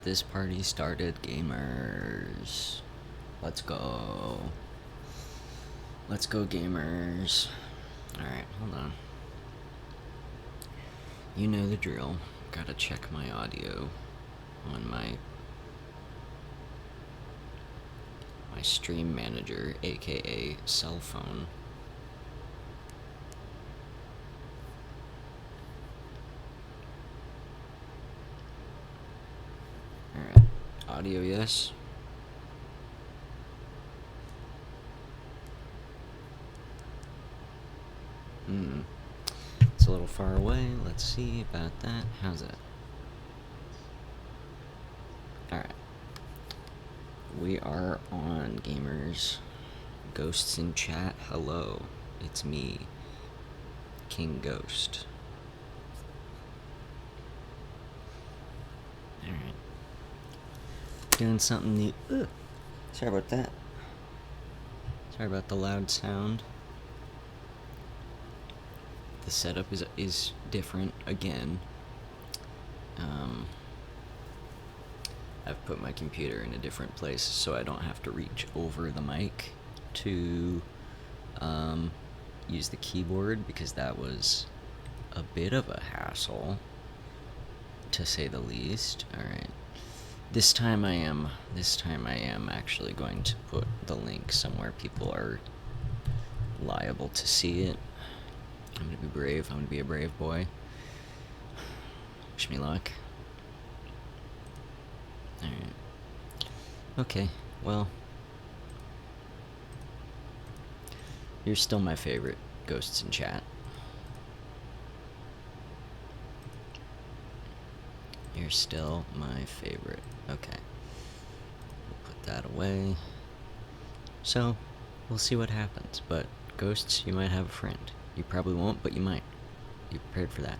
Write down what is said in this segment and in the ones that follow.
This party started, gamers. Let's go. Let's go, gamers. Alright, hold on. You know the drill. Gotta check my audio on my stream manager, aka cell phone. Alright, audio, yes. It's a little far away. Let's see about that. How's that? Alright. We are on, gamers. Ghosts in chat, hello. It's me, King Ghost. Alright. Doing something new. Ugh. Sorry about that. Sorry about the loud sound. The setup is different again. I've put my computer in a different place so I don't have to reach over the mic to use the keyboard, because that was a bit of a hassle, to say the least. Alright. This time I am actually going to put the link somewhere people are liable to see it. I'm gonna be brave. I'm gonna be a brave boy. Wish me luck. Alright. Okay, well. You're still my favorite ghosts in chat. You're still my favorite. Okay. We'll put that away. So, we'll see what happens. But, ghosts, you might have a friend. You probably won't, but you might. Be prepared for that.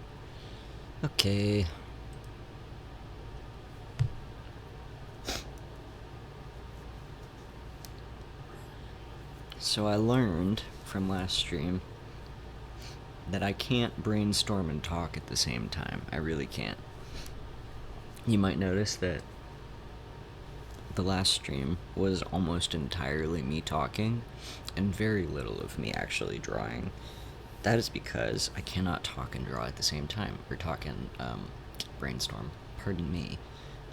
Okay. So I learned from last stream that I can't brainstorm and talk at the same time. I really can't. You might notice that the last stream was almost entirely me talking and very little of me actually drawing. That is because I cannot talk and draw at the same time. Or talk and brainstorm. Pardon me.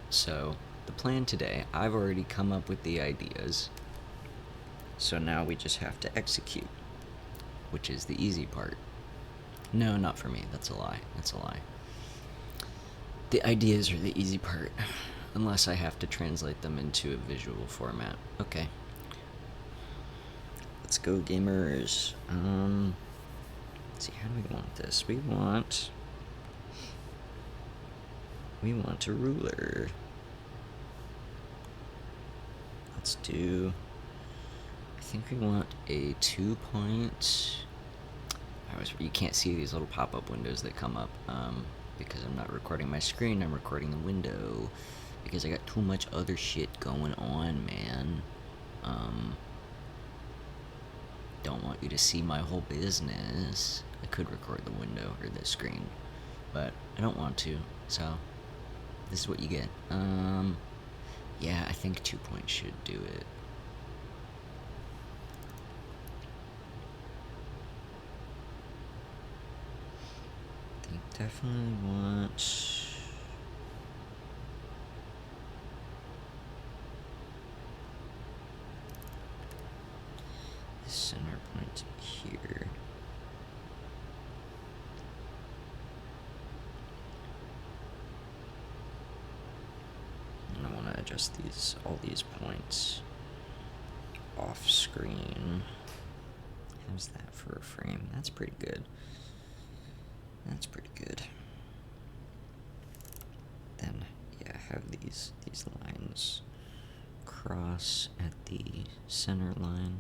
So, the plan today, I've already come up with the ideas. So now we just have to execute, which is the easy part. No, not for me. That's a lie. That's a lie. The ideas are the easy part, unless I have to translate them into a visual format. Okay. Let's go, gamers. Let's see, how do we want this? We want a ruler. Let's do, I think we want a 2-point. You can't see these little pop-up windows that come up, because I'm not recording my screen, I'm recording the window, because I got too much other shit going on, man. Don't want you to see my whole business. I could record the window or the screen, but I don't want to, so this is what you get. Yeah, I think 2 points should do it. I think definitely want the center point here. And I want to adjust all these points off screen. How's that for a frame? That's pretty good. That's pretty good. Then, yeah, have these lines cross at the center line.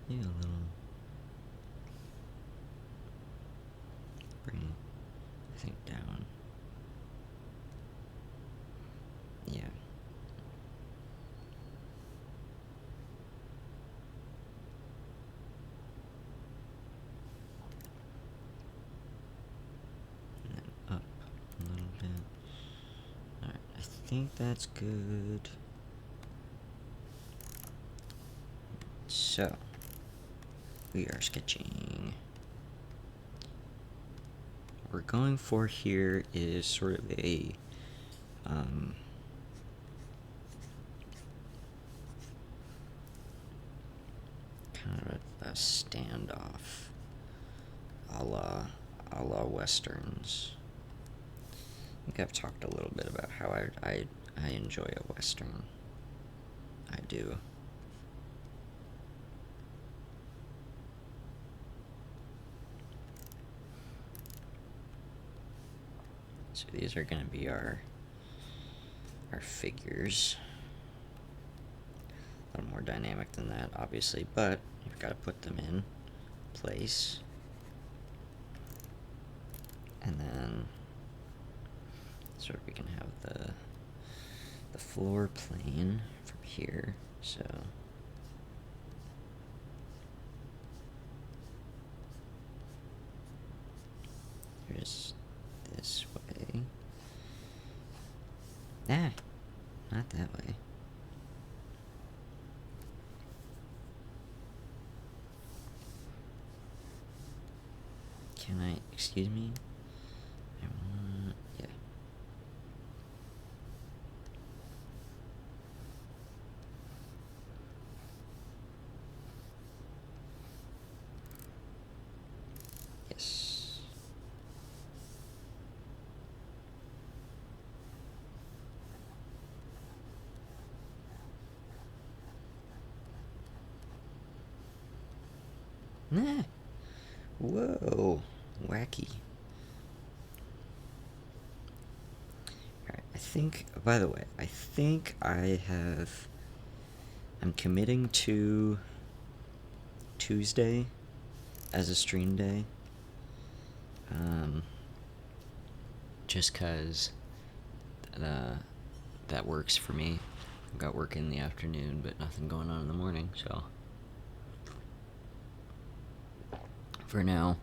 Maybe a little. Bring, I think, down. Yeah. And then up a little bit. Alright, I think that's good. So, we are sketching. What we're going for here is sort of a kind of a standoff a la westerns. I think I've talked a little bit about how I enjoy a western. I do. So these are going to be our figures. A little more dynamic than that, obviously, but you've got to put them in place. And then sort of we can have the floor plane from here. So here's this way. Not that way. Can I, excuse me? I want, yeah. Yes. Nah. Whoa. Wacky. Alright, I think, by the way, I'm committing to Tuesday as a stream day. Just cause that works for me. I've got work in the afternoon, but nothing going on in the morning, so for now,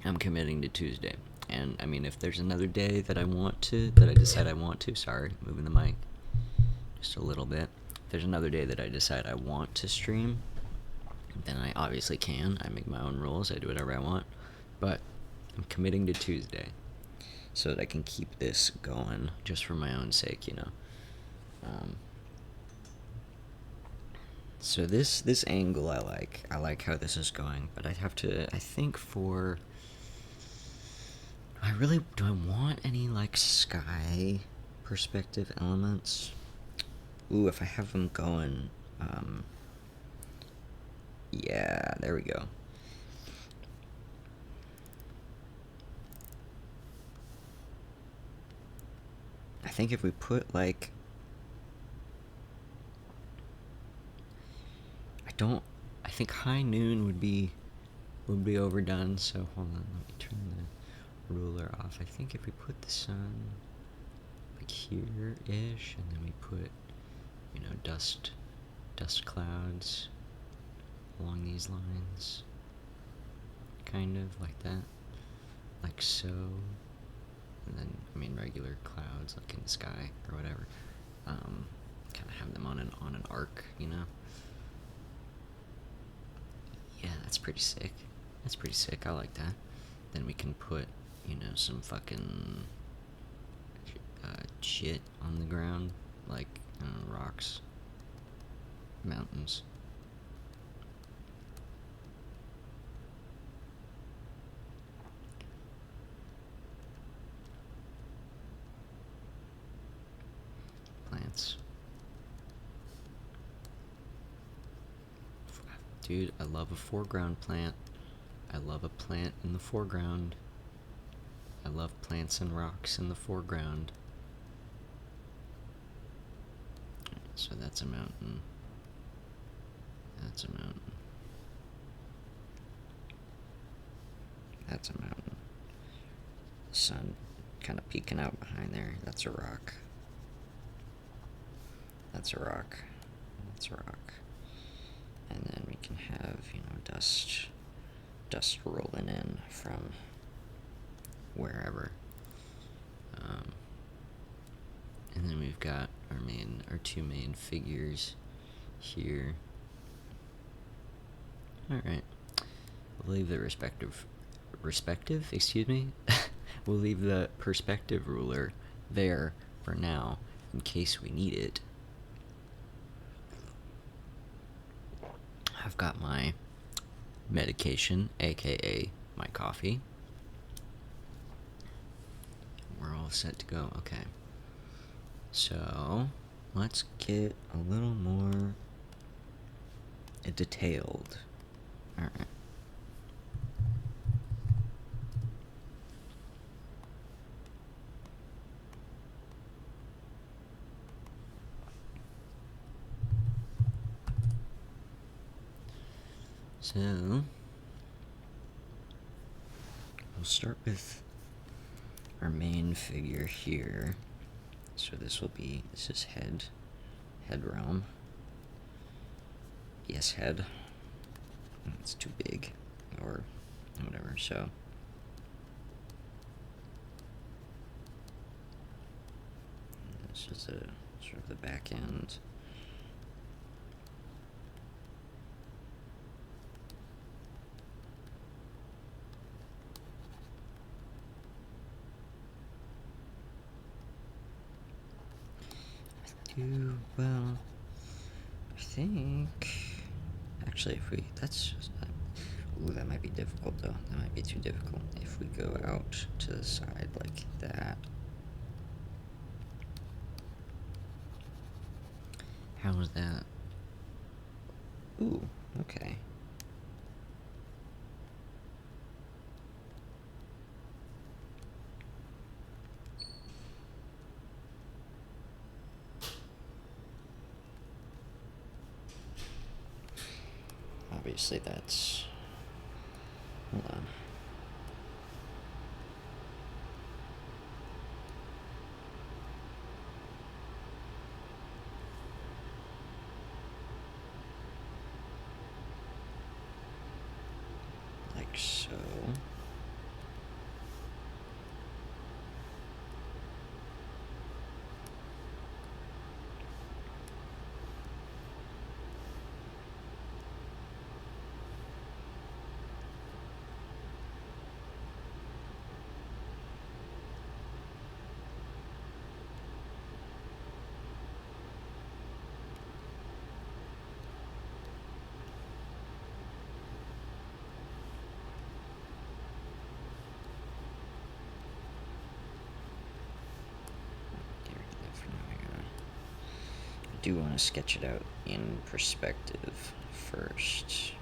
I'm committing to Tuesday. And I mean, if there's another day that I decide I want to, sorry, moving the mic just a little bit. If there's another day that I decide I want to stream, then I obviously can. I make my own rules. I do whatever I want. But I'm committing to Tuesday so that I can keep this going just for my own sake, you know. So this angle I like how this is going, but I think do I want any like sky perspective elements? Ooh, if I have them going, yeah, there we go. I think if we put like, I think high noon would be overdone, so hold on, let me turn the ruler off. I think if we put the sun like here-ish, and then we put, you know, dust clouds along these lines, kind of like that, like so, and then, I mean, regular clouds like in the sky or whatever, kind of have them on an arc, you know. Yeah, that's pretty sick. I like that. Then we can put, you know, some fucking shit on the ground, like, I don't know, rocks, mountains. Plants. Dude, I love a foreground plant. I love a plant in the foreground. I love plants and rocks in the foreground. So that's a mountain. That's a mountain. That's a mountain. The sun kind of peeking out behind there. That's a rock. That's a rock. That's a rock. And then we can have, you know, dust rolling in from wherever. And then we've got our two main figures here. Alright. We'll leave the we'll leave the perspective ruler there for now, in case we need it. I've got my medication, aka my coffee. We're all set to go. Okay. So, let's get a little more detailed. Alright. So, we'll start with our main figure here. So this is head realm. Yes, head. It's too big, or whatever, so. This is sort of the back end. Well, I think, actually, that might be difficult though. That might be too difficult. If we go out to the side like that. How is that? Ooh, okay. Obviously that's, hold on. Like so. I do want to sketch it out in perspective first.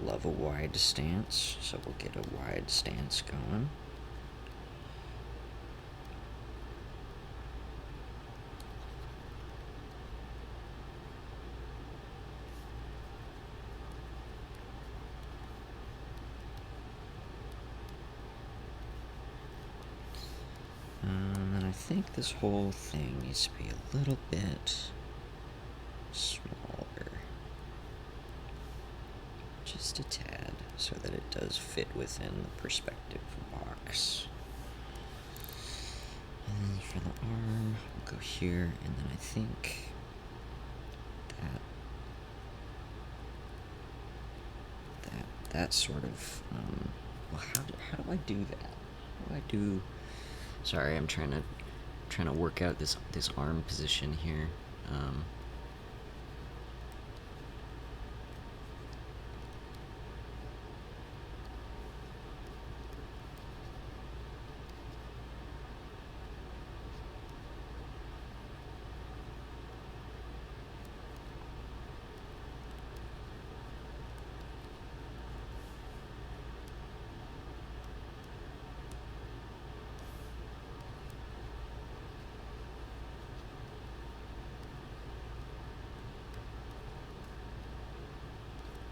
Love a wide stance, so we'll get a wide stance going. And I think this whole thing needs to be a little bit smaller. Just a tad, so that it does fit within the perspective box. And then for the arm, we'll go here, and then I think that sort of, well, how do I do that? How do I do, sorry, I'm trying to work out this arm position here.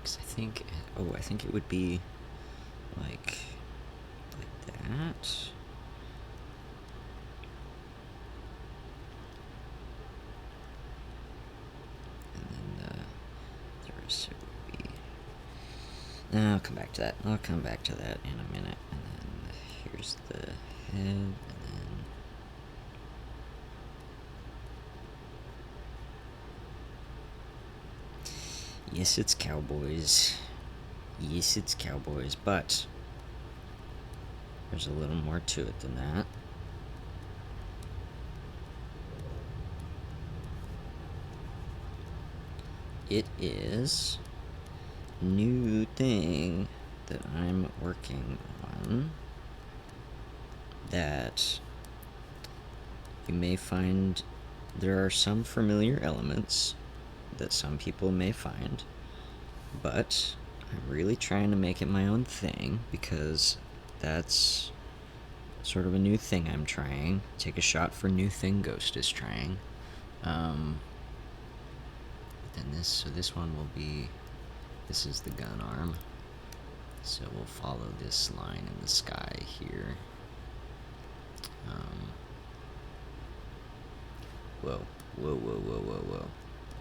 Because I think, oh, I think it would be like that. And then the rest would be. No, I'll come back to that. I'll come back to that in a minute. And then here's the head, and then. Yes, it's cowboys. Yes, it's cowboys, but there's a little more to it than that. It is a new thing that I'm working on that you may find there are some familiar elements that some people may find, but I'm really trying to make it my own thing because that's sort of a new thing I'm trying. Take a shot for new thing Ghost is trying. Then this one will be, this is the gun arm. So we'll follow this line in the sky here. Whoa, whoa, whoa, whoa, whoa, whoa.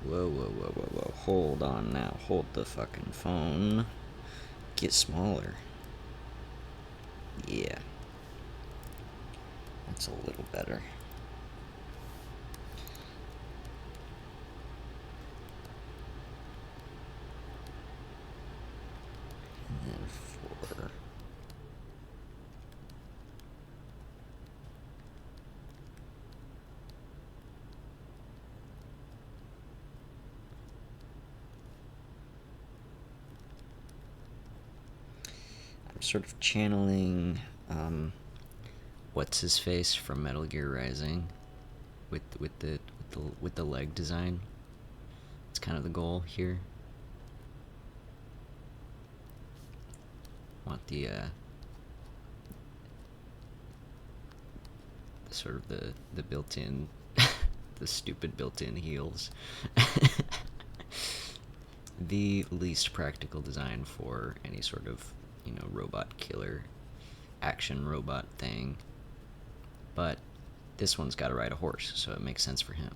Whoa, whoa, whoa, whoa, whoa. Hold on now. Hold the fucking phone. Get smaller. Yeah. That's a little better. And then for... I'm sort of channeling what's his face from Metal Gear Rising with the leg design. It's kind of the goal here. Want the sort of the built-in the stupid built-in heels. The least practical design for any sort of, you know, robot killer action robot thing. But this one's got to ride a horse, so it makes sense for him.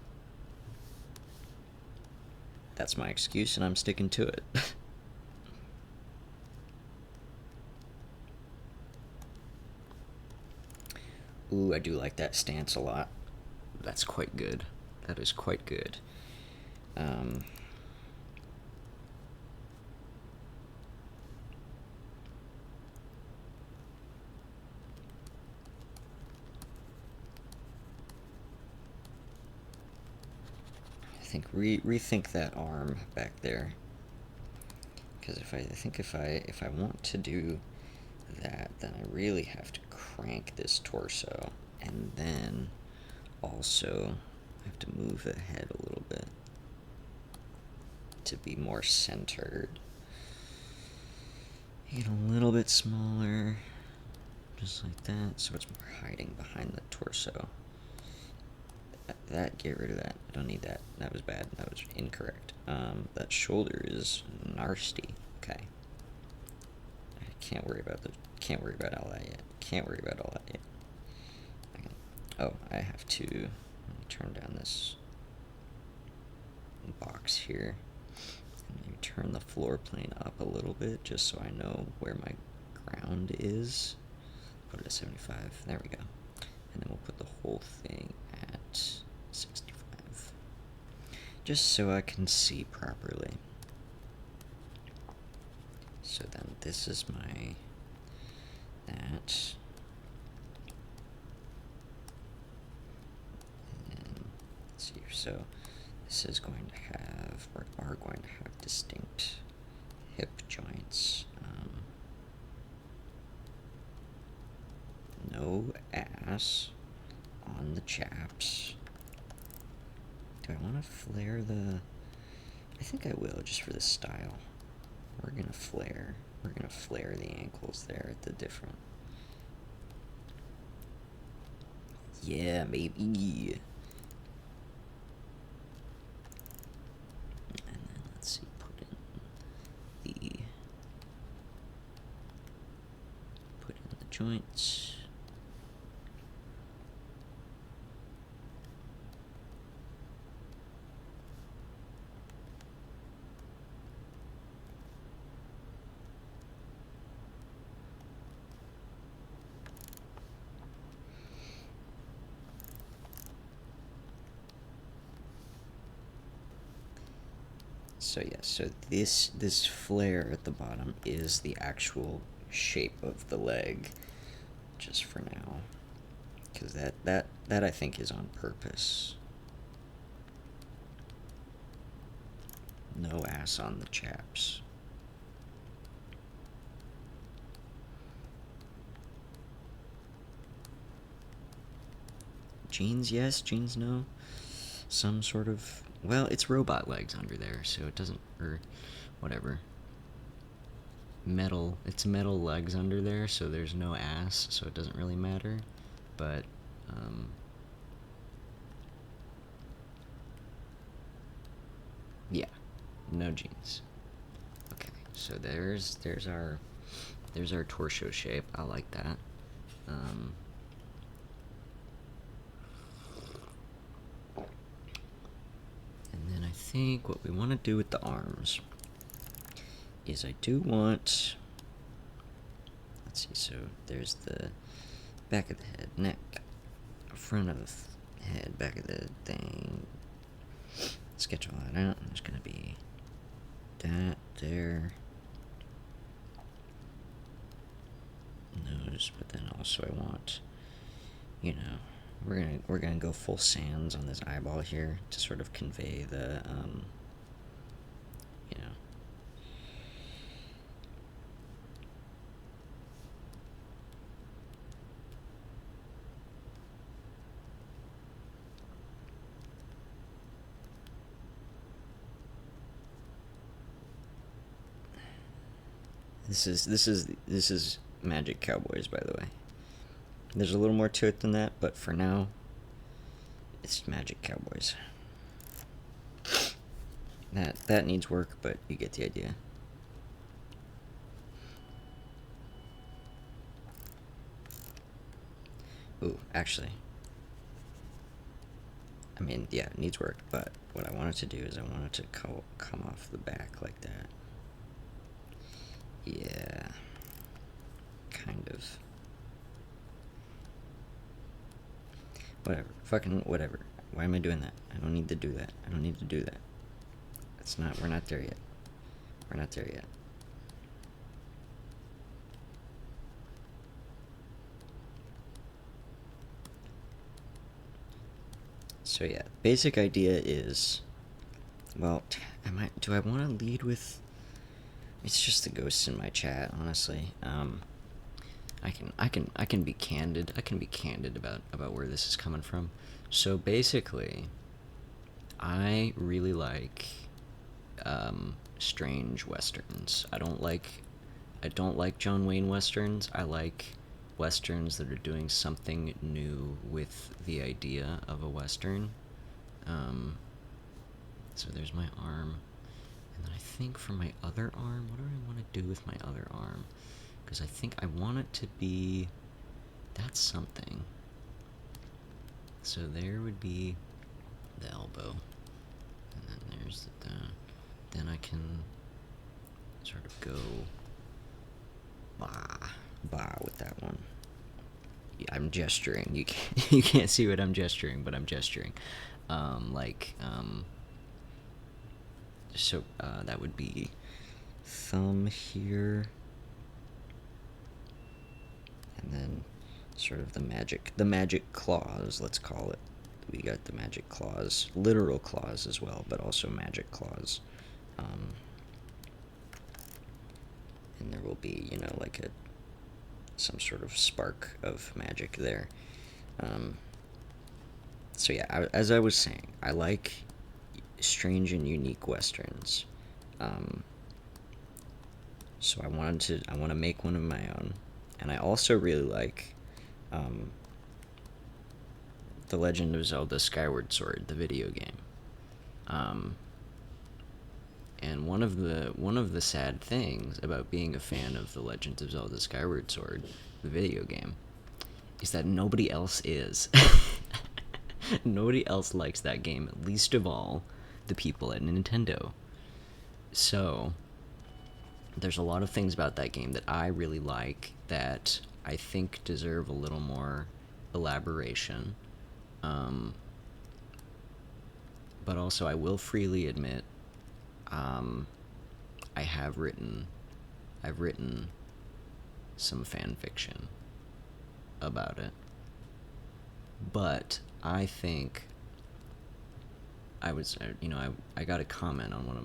That's my excuse, and I'm sticking to it. Ooh, I do like that stance a lot. That's quite good. That is quite good. I think rethink that arm back there, because if I want to do that, then I really have to crank this torso, and then also I have to move the head a little bit to be more centered. Get a little bit smaller, just like that, so it's more hiding behind the torso. That, get rid of that. I don't need that. That was bad. That was incorrect. That shoulder is nasty. Okay. I can't worry about all that yet. Can't worry about all that yet. Okay. Oh, I have to let me turn down this box here. And maybe turn the floor plane up a little bit just so I know where my ground is. Put it at 75. There we go. And then we'll put the whole thing at 65. Just so I can see properly. So then this is my that. And then, let's see, so this is going to have, or are going to have distinct hip joints. No ass on the chaps. Do I want to flare the... I think I will, just for the style. We're gonna flare the ankles there at the different... Yeah, maybe. And then let's see, put in joints. So yeah, so this flare at the bottom is the actual shape of the leg, just for now, because that I think is on purpose. No ass on the chaps. Jeans yes, jeans no. Some sort of, well, it's robot legs under there, so it doesn't, or whatever. Metal, it's metal legs under there, so there's no ass, so it doesn't really matter. But yeah, no jeans. Okay, so there's our torso shape. I like that. And then I think what we want to do with the arms is I do want, let's see, so there's the back of the head, neck, front of the head, back of the thing. Sketch all that out, and there's gonna be that there, nose, but then also I want, you know, we're gonna go full sans on this eyeball here to sort of convey the you know, this is Magic Cowboys, by the way. There's a little more to it than that, but for now, it's Magic Cowboys. That needs work, but you get the idea. Ooh, actually, I mean, yeah, it needs work, but what I wanted to do is I wanted to come off the back like that. Yeah, kind of. Whatever. Fucking whatever. Why am I doing that? I don't need to do that. I don't need to do that. We're not there yet. We're not there yet. So yeah, basic idea is, well, do I want to lead with, it's just the ghosts in my chat, honestly. I can be candid. I can be candid about where this is coming from. So basically, I really like strange westerns. I don't like John Wayne westerns. I like westerns that are doing something new with the idea of a western. So there's my arm, and then I think for my other arm, what do I want to do with my other arm? Because I think I want it to be, that's something. So there would be the elbow, and then there's then I can sort of go bah with that one. I'm gesturing. You can't see what I'm gesturing, but I'm gesturing. So that would be thumb here, and then sort of the magic claws, let's call it. We got the magic claws, literal claws as well, but also magic claws. And there will be, like some sort of spark of magic there. So yeah, as I was saying, I like strange and unique westerns. So I want to make one of my own, and I also really like The Legend of Zelda: Skyward Sword, the video game. And one of the sad things about being a fan of The Legend of Zelda Skyward Sword, the video game, is that nobody else is. Nobody else likes that game, least of all the people at Nintendo. So, there's a lot of things about that game that I really like that I think deserve a little more elaboration. But also, I will freely admit, I've written some fan fiction about it. But I think I got a comment on one of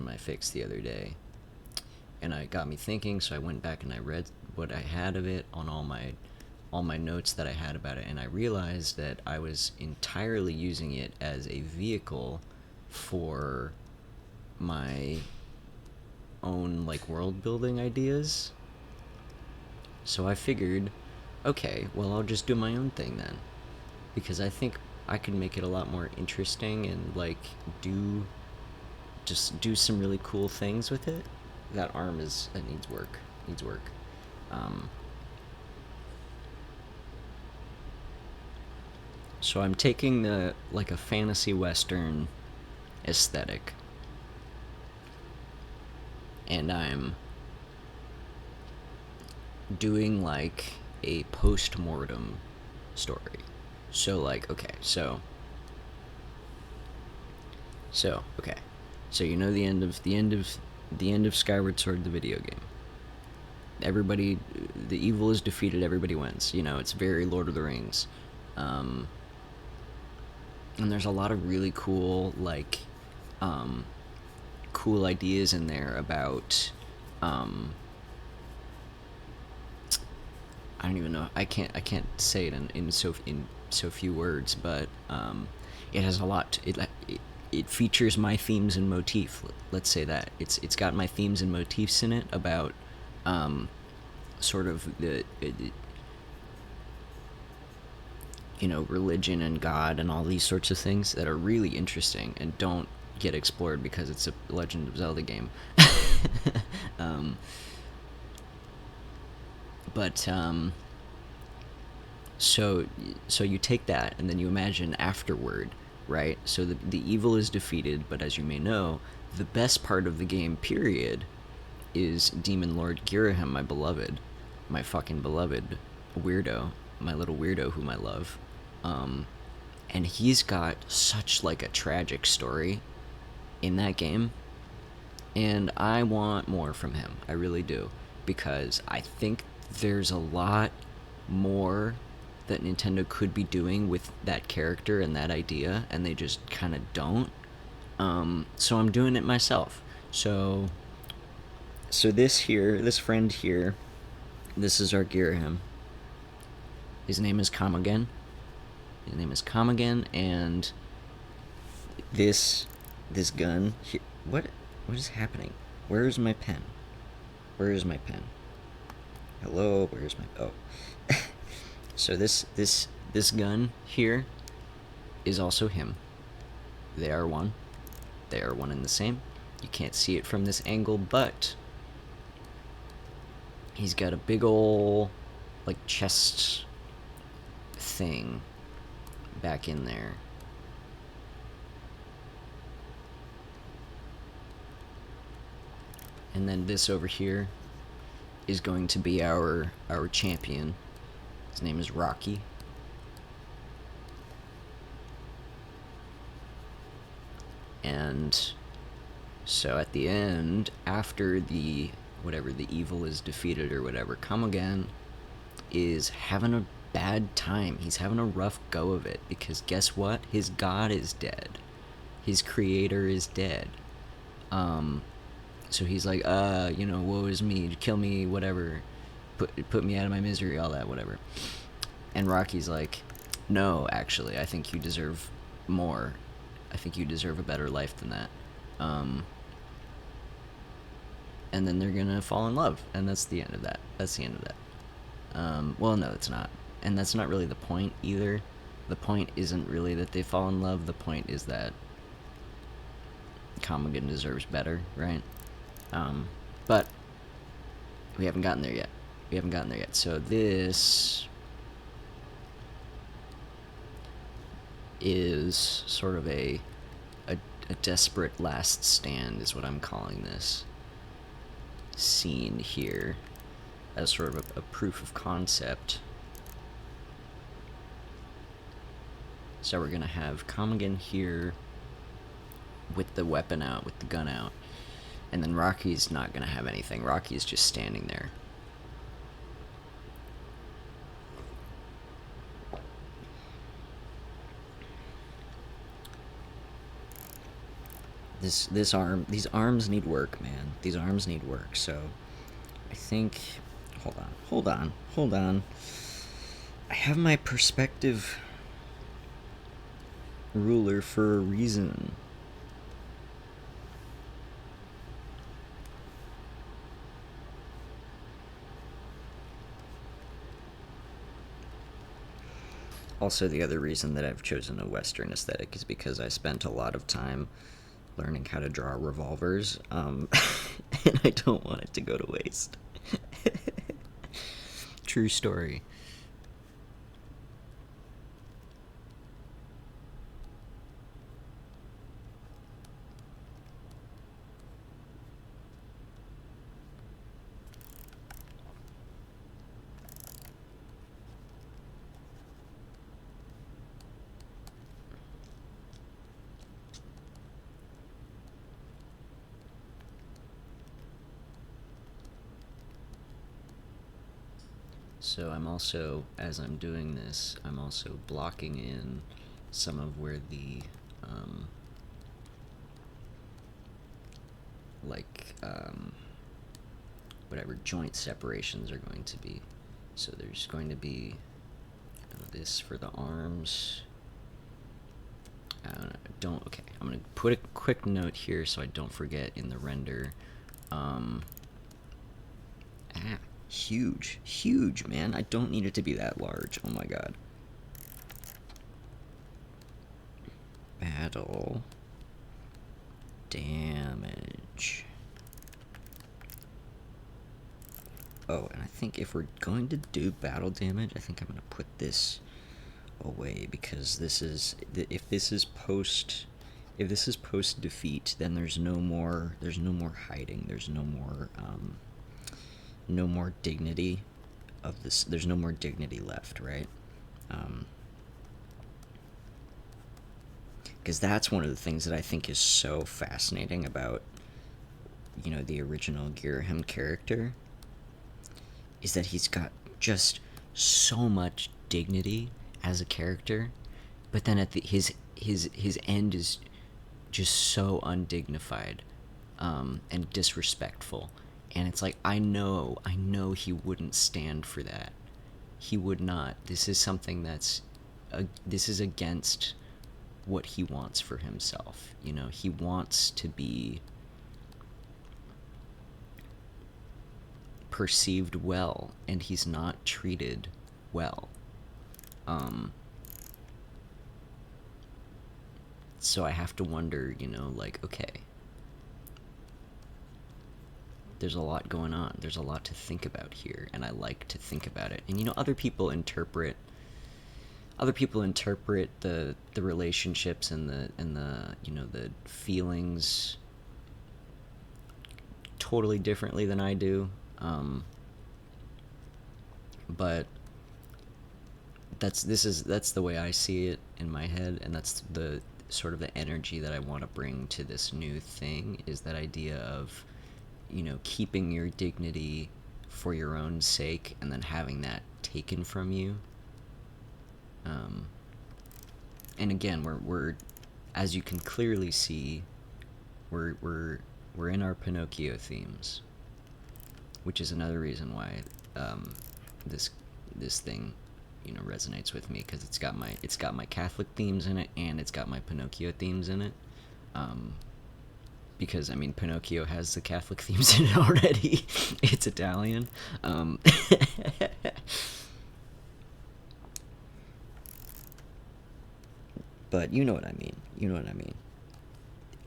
my fics the other day, and it got me thinking. So I went back and I read what I had of it on all my notes that I had about it, and I realized that I was entirely using it as a vehicle for my own like world building ideas. So I figured, okay, well, I'll just do my own thing then, because I think I can make it a lot more interesting and like do some really cool things with it. That arm needs work. So I'm taking the like a fantasy western aesthetic, and I'm doing like a post-mortem story. So like, okay, so okay, so you know the end of Skyward Sword, the video game. Everybody, the evil is defeated. Everybody wins. You know, it's very Lord of the Rings. And there's a lot of really cool like cool ideas in there about I don't even know, I can't say it in so few words, but it has a lot it features my themes and motif. Let's say that it's got my themes and motifs in it about sort of the religion and God and all these sorts of things that are really interesting and don't get explored because it's a Legend of Zelda game. So you take that and then you imagine afterward, right? So the evil is defeated, but as you may know, the best part of the game, period, is Demon Lord Girahim, my beloved, my fucking beloved weirdo, my little weirdo whom I love. And he's got such like a tragic story in that game, and I want more from him. I really do, because I think there's a lot more that Nintendo could be doing with that character and that idea, and they just kind of don't. So I'm doing it myself. So this friend here, this is our Girahim. His name is Kamagen. And this gun here, what is happening? Where is my pen? Hello, where's my So this gun here is also him. They are one and the same. You can't see it from this angle, but he's got a big ol' like chest thing back in there. And then this over here is going to be our champion. His name is Rocky. And so at the end, after the evil is defeated or whatever, Kamagen is having a bad time. He's having a rough go of it, because guess what? His god is dead. His creator is dead. So he's like, woe is me, kill me, whatever, put me out of my misery, all that, whatever. And Rocky's like, no, actually, I think you deserve more. I think you deserve a better life than that. And then they're gonna fall in love, and that's the end of that. Well, no, it's not. And that's not really the point either. The point isn't really that they fall in love. The point is that Kamagan deserves better, right? But we haven't gotten there yet. So this is sort of a desperate last stand, is what I'm calling this scene here, as sort of a proof of concept. So we're gonna have Kamagan here with the weapon out, with the gun out, and then Rocky's not gonna have anything. Rocky's just standing there. These arms need work, man. These arms need work. So I think, hold on. I have my perspective ruler for a reason. Also, the other reason that I've chosen a Western aesthetic is because I spent a lot of time learning how to draw revolvers, and I don't want it to go to waste. True story. So I'm also, as I'm doing this, I'm also blocking in some of where the, whatever joint separations are going to be. So there's going to be this for the arms. Okay, I'm going to put a quick note here so I don't forget in the render. Huge, man. I don't need it to be that large. Oh my god. Battle damage. Oh, and I think if we're going to do battle damage, I think I'm going to put this away, because this is, if this is post defeat, then there's no more hiding, there's no more dignity of this, there's no more dignity left, right? Because that's one of the things that I think is so fascinating about, the original Girahim character, is that he's got just so much dignity as a character, but then at his end is just so undignified, and disrespectful, and it's like, I know he wouldn't stand for that. He would not. This is something this is against what he wants for himself. He wants to be perceived well, and he's not treated well. So I have to wonder, okay, there's a lot going on. There's a lot to think about here, and I like to think about it. And other people interpret the relationships and the the feelings totally differently than I do. But that's the way I see it in my head, and that's the sort of the energy that I want to bring to this new thing, is that idea of keeping your dignity for your own sake and then having that taken from you. And again, we're as you can clearly see, we're in our Pinocchio themes, which is another reason why this thing resonates with me, because it's got my Catholic themes in it, and it's got my Pinocchio themes in it. Because Pinocchio has the Catholic themes in it already. It's Italian. But you know what I mean.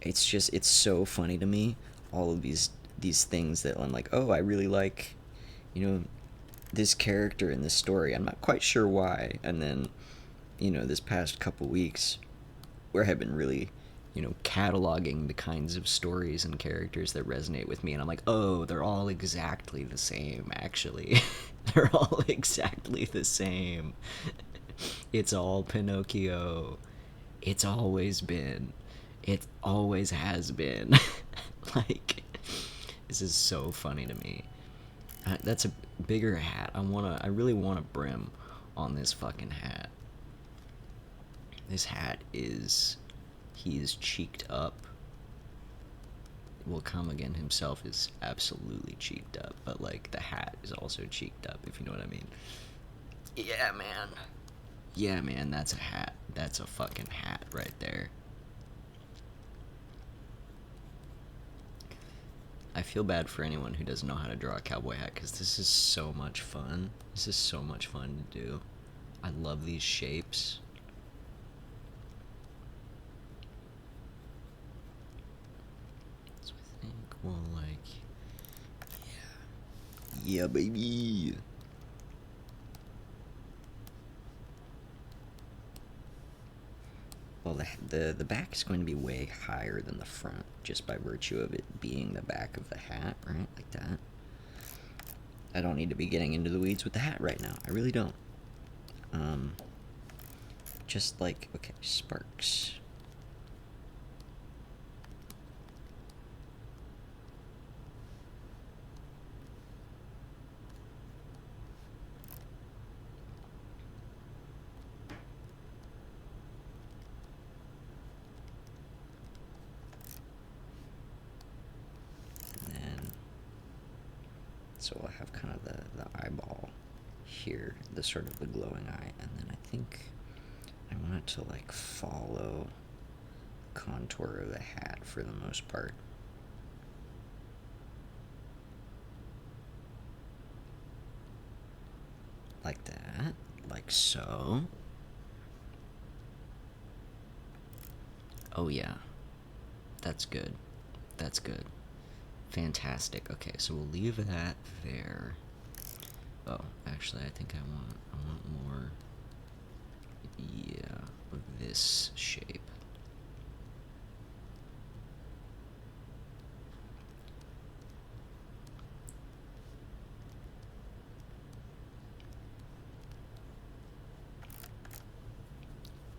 it's so funny to me, all of these things that I'm like, oh, I really like, you know, this character in this story. I'm not quite sure why. And then, this past couple weeks, where I've been really, cataloging the kinds of stories and characters that resonate with me, and I'm like, oh, they're all exactly the same, actually. They're all exactly the same. It's all Pinocchio. It's always been. It always has been. Like, this is so funny to me. That's a bigger hat. I really want a brim on this fucking hat. This hat is, he is cheeked up. Well, Kamagen himself is absolutely cheeked up, but like the hat is also cheeked up, if you know what I mean. Yeah, man. Yeah, man, that's a hat. That's a fucking hat right there. I feel bad for anyone who doesn't know how to draw a cowboy hat, because this is so much fun. This is so much fun to do. I love these shapes. So I think we'll like, yeah, baby. Well, the back is going to be way higher than the front, just by virtue of it being the back of the hat, right? Like that. I don't need to be getting into the weeds with the hat right now. I really don't. Just like, okay, sparks. So we'll have kind of the eyeball here, the sort of the glowing eye, and then I think I want it to like follow the contour of the hat for the most part. Like that, like so. Oh yeah, that's good. That's good. Fantastic. Okay, so we'll leave that there. Oh, actually, I think I want more. Yeah, of this shape.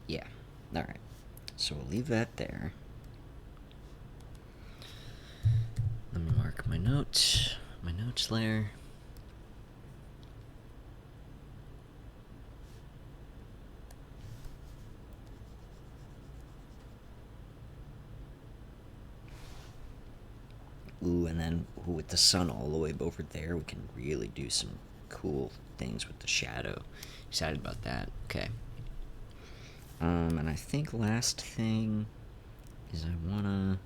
Yeah. All right. So we'll leave that there. Let me mark my notes layer. Ooh, and then with the sun all the way over there, we can really do some cool things with the shadow. Excited about that. Okay. And I think last thing is I wanna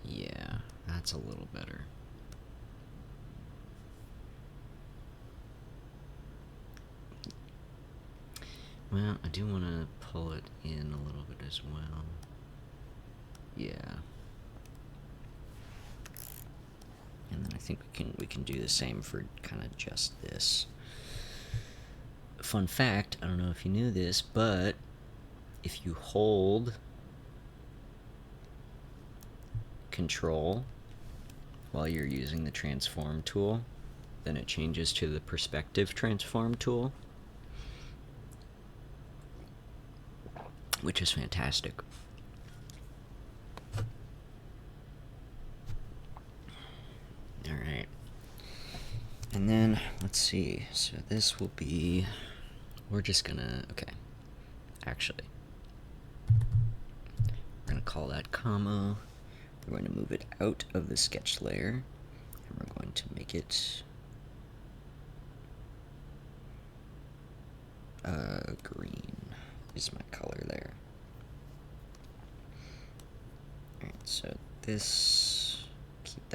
yeah, that's a little better. Well, I do want to pull it in a little bit as well. Yeah. And then I think we can do the same for kind of just this. Fun fact, I don't know if you knew this, but if you hold Control while you're using the transform tool, then it changes to the perspective transform tool, which is fantastic. Alright. And then, let's see. So this will be... We're just gonna... Okay. Actually. We're gonna call that comma. We're going to move it out of the sketch layer. And we're going to make it... green is my color there. Alright, so this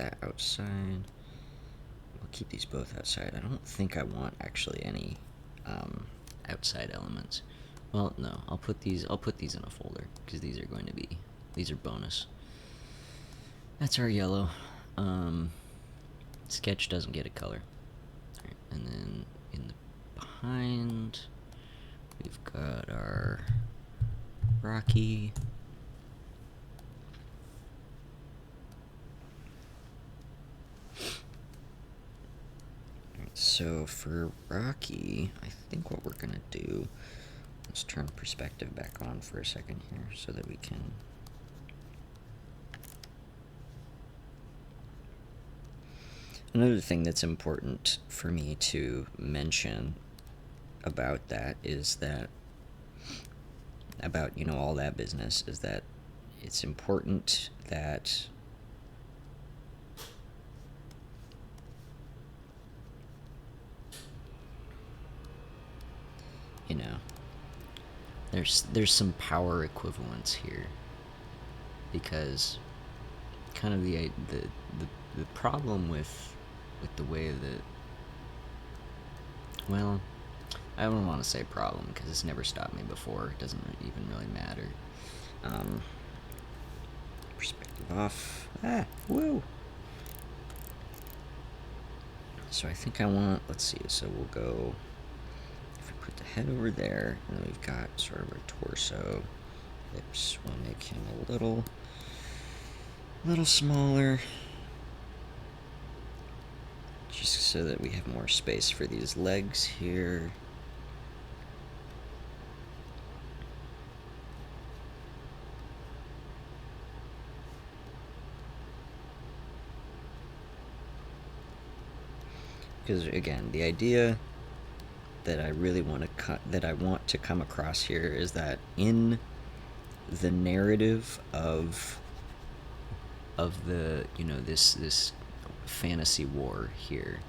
that outside. We'll keep these both outside. I don't think I want actually any outside elements. Well, no, I'll put these in a folder because these are bonus. That's our yellow. Sketch doesn't get a color. Right, and then in the behind, we've got our Rocky. So for Rocky, I think what we're gonna do, let's turn perspective back on for a second here so that we can another thing that's important for me to mention about that is that about, you know, all that business is that it's important that you know, there's some power equivalence here, because kind of the problem with the way that, well, I don't want to say problem because it's never stopped me before. It doesn't even really matter. Perspective off. Woo. So I think I want, let's see, so we'll go, if we put the head over there, and then we've got sort of our torso. Hips, we'll make him a little smaller, just so that we have more space for these legs here. Because again, the idea that I really want to come across here is that in the narrative of the, you know, this fantasy war here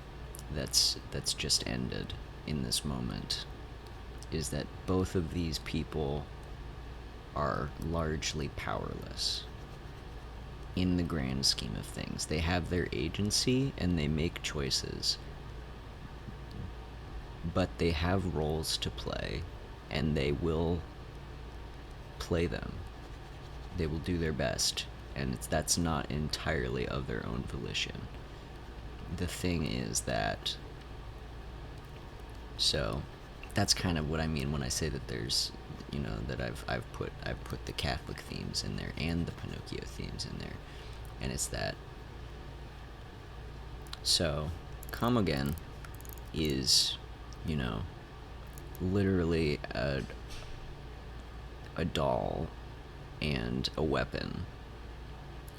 that's just ended in this moment, is that both of these people are largely powerless in the grand scheme of things. They have their agency and they make choices, but they have roles to play, and they will play them. They will do their best, and that's not entirely of their own volition. The thing is that, so that's kind of what I mean when I say that there's, you know, that I've put the Catholic themes in there and the Pinocchio themes in there, and it's that. So, Come Again is, you know, literally a doll and a weapon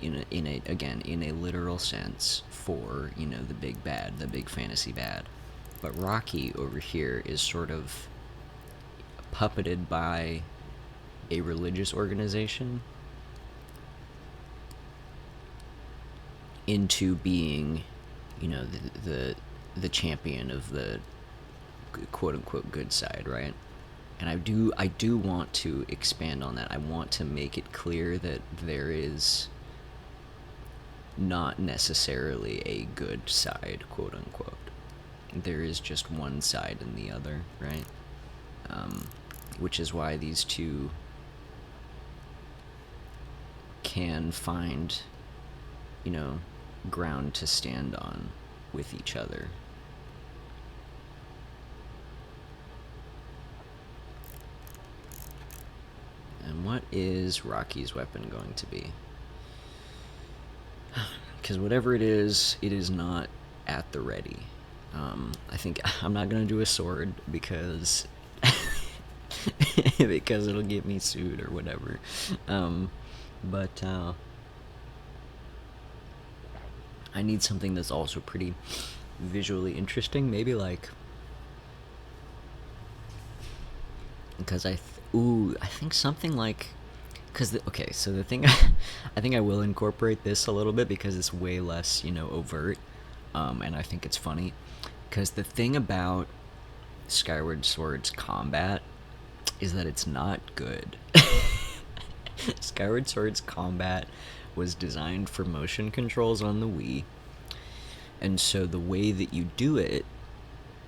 in a literal sense for, you know, the big bad, the big fantasy bad. But Rocky over here is sort of puppeted by a religious organization into being, you know, the champion of the quote unquote good side, right? And I do want to expand on that. I want to make it clear that there is not necessarily a good side, quote unquote. There is just one side and the other, right? Which is why these two can find, you know, ground to stand on with each other. And what is Rocky's weapon going to be? Because whatever it is not at the ready. I think I'm not gonna do a sword because because it'll get me sued or whatever. But I need something that's also pretty visually interesting. Maybe like, because I think something like, because okay, so the thing I think I will incorporate this a little bit because it's way less, you know, overt, and I think it's funny, because the thing about Skyward Sword's combat is that it's not good. Skyward Sword's combat was designed for motion controls on the Wii. And so the way that you do it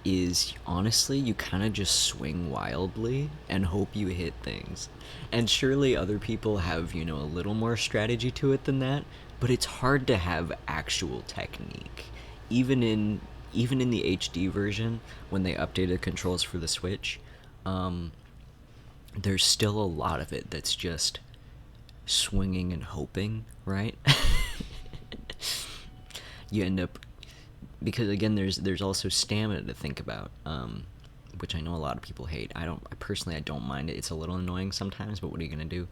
is, honestly, you kind of just swing wildly and hope you hit things. And surely other people have, a little more strategy to it than that, but it's hard to have actual technique. Even in the HD version, when they updated controls for the Switch, there's still a lot of it that's just swinging and hoping, right? You end up, because again, there's also stamina to think about, which I know a lot of people hate. I don't mind it. It's a little annoying sometimes, but what are you gonna do?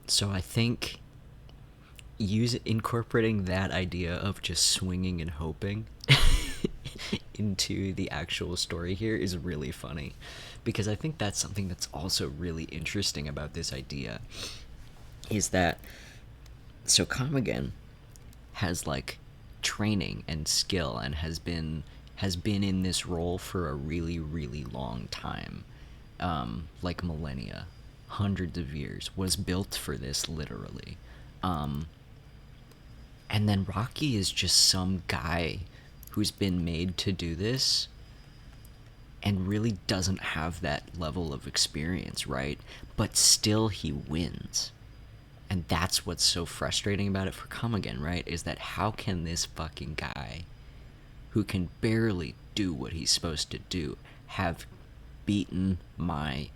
So I think incorporating that idea of just swinging and hoping into the actual story here is really funny, because I think that's something that's also really interesting about this idea, is that so Kamagen has like training and skill and has been in this role for a really, really long time, like millennia, hundreds of years, was built for this, literally. And then Rocky is just some guy who's been made to do this and really doesn't have that level of experience, right? But still he wins. And that's what's so frustrating about it for Come Again, right? Is that how can this fucking guy, who can barely do what he's supposed to do, have beaten my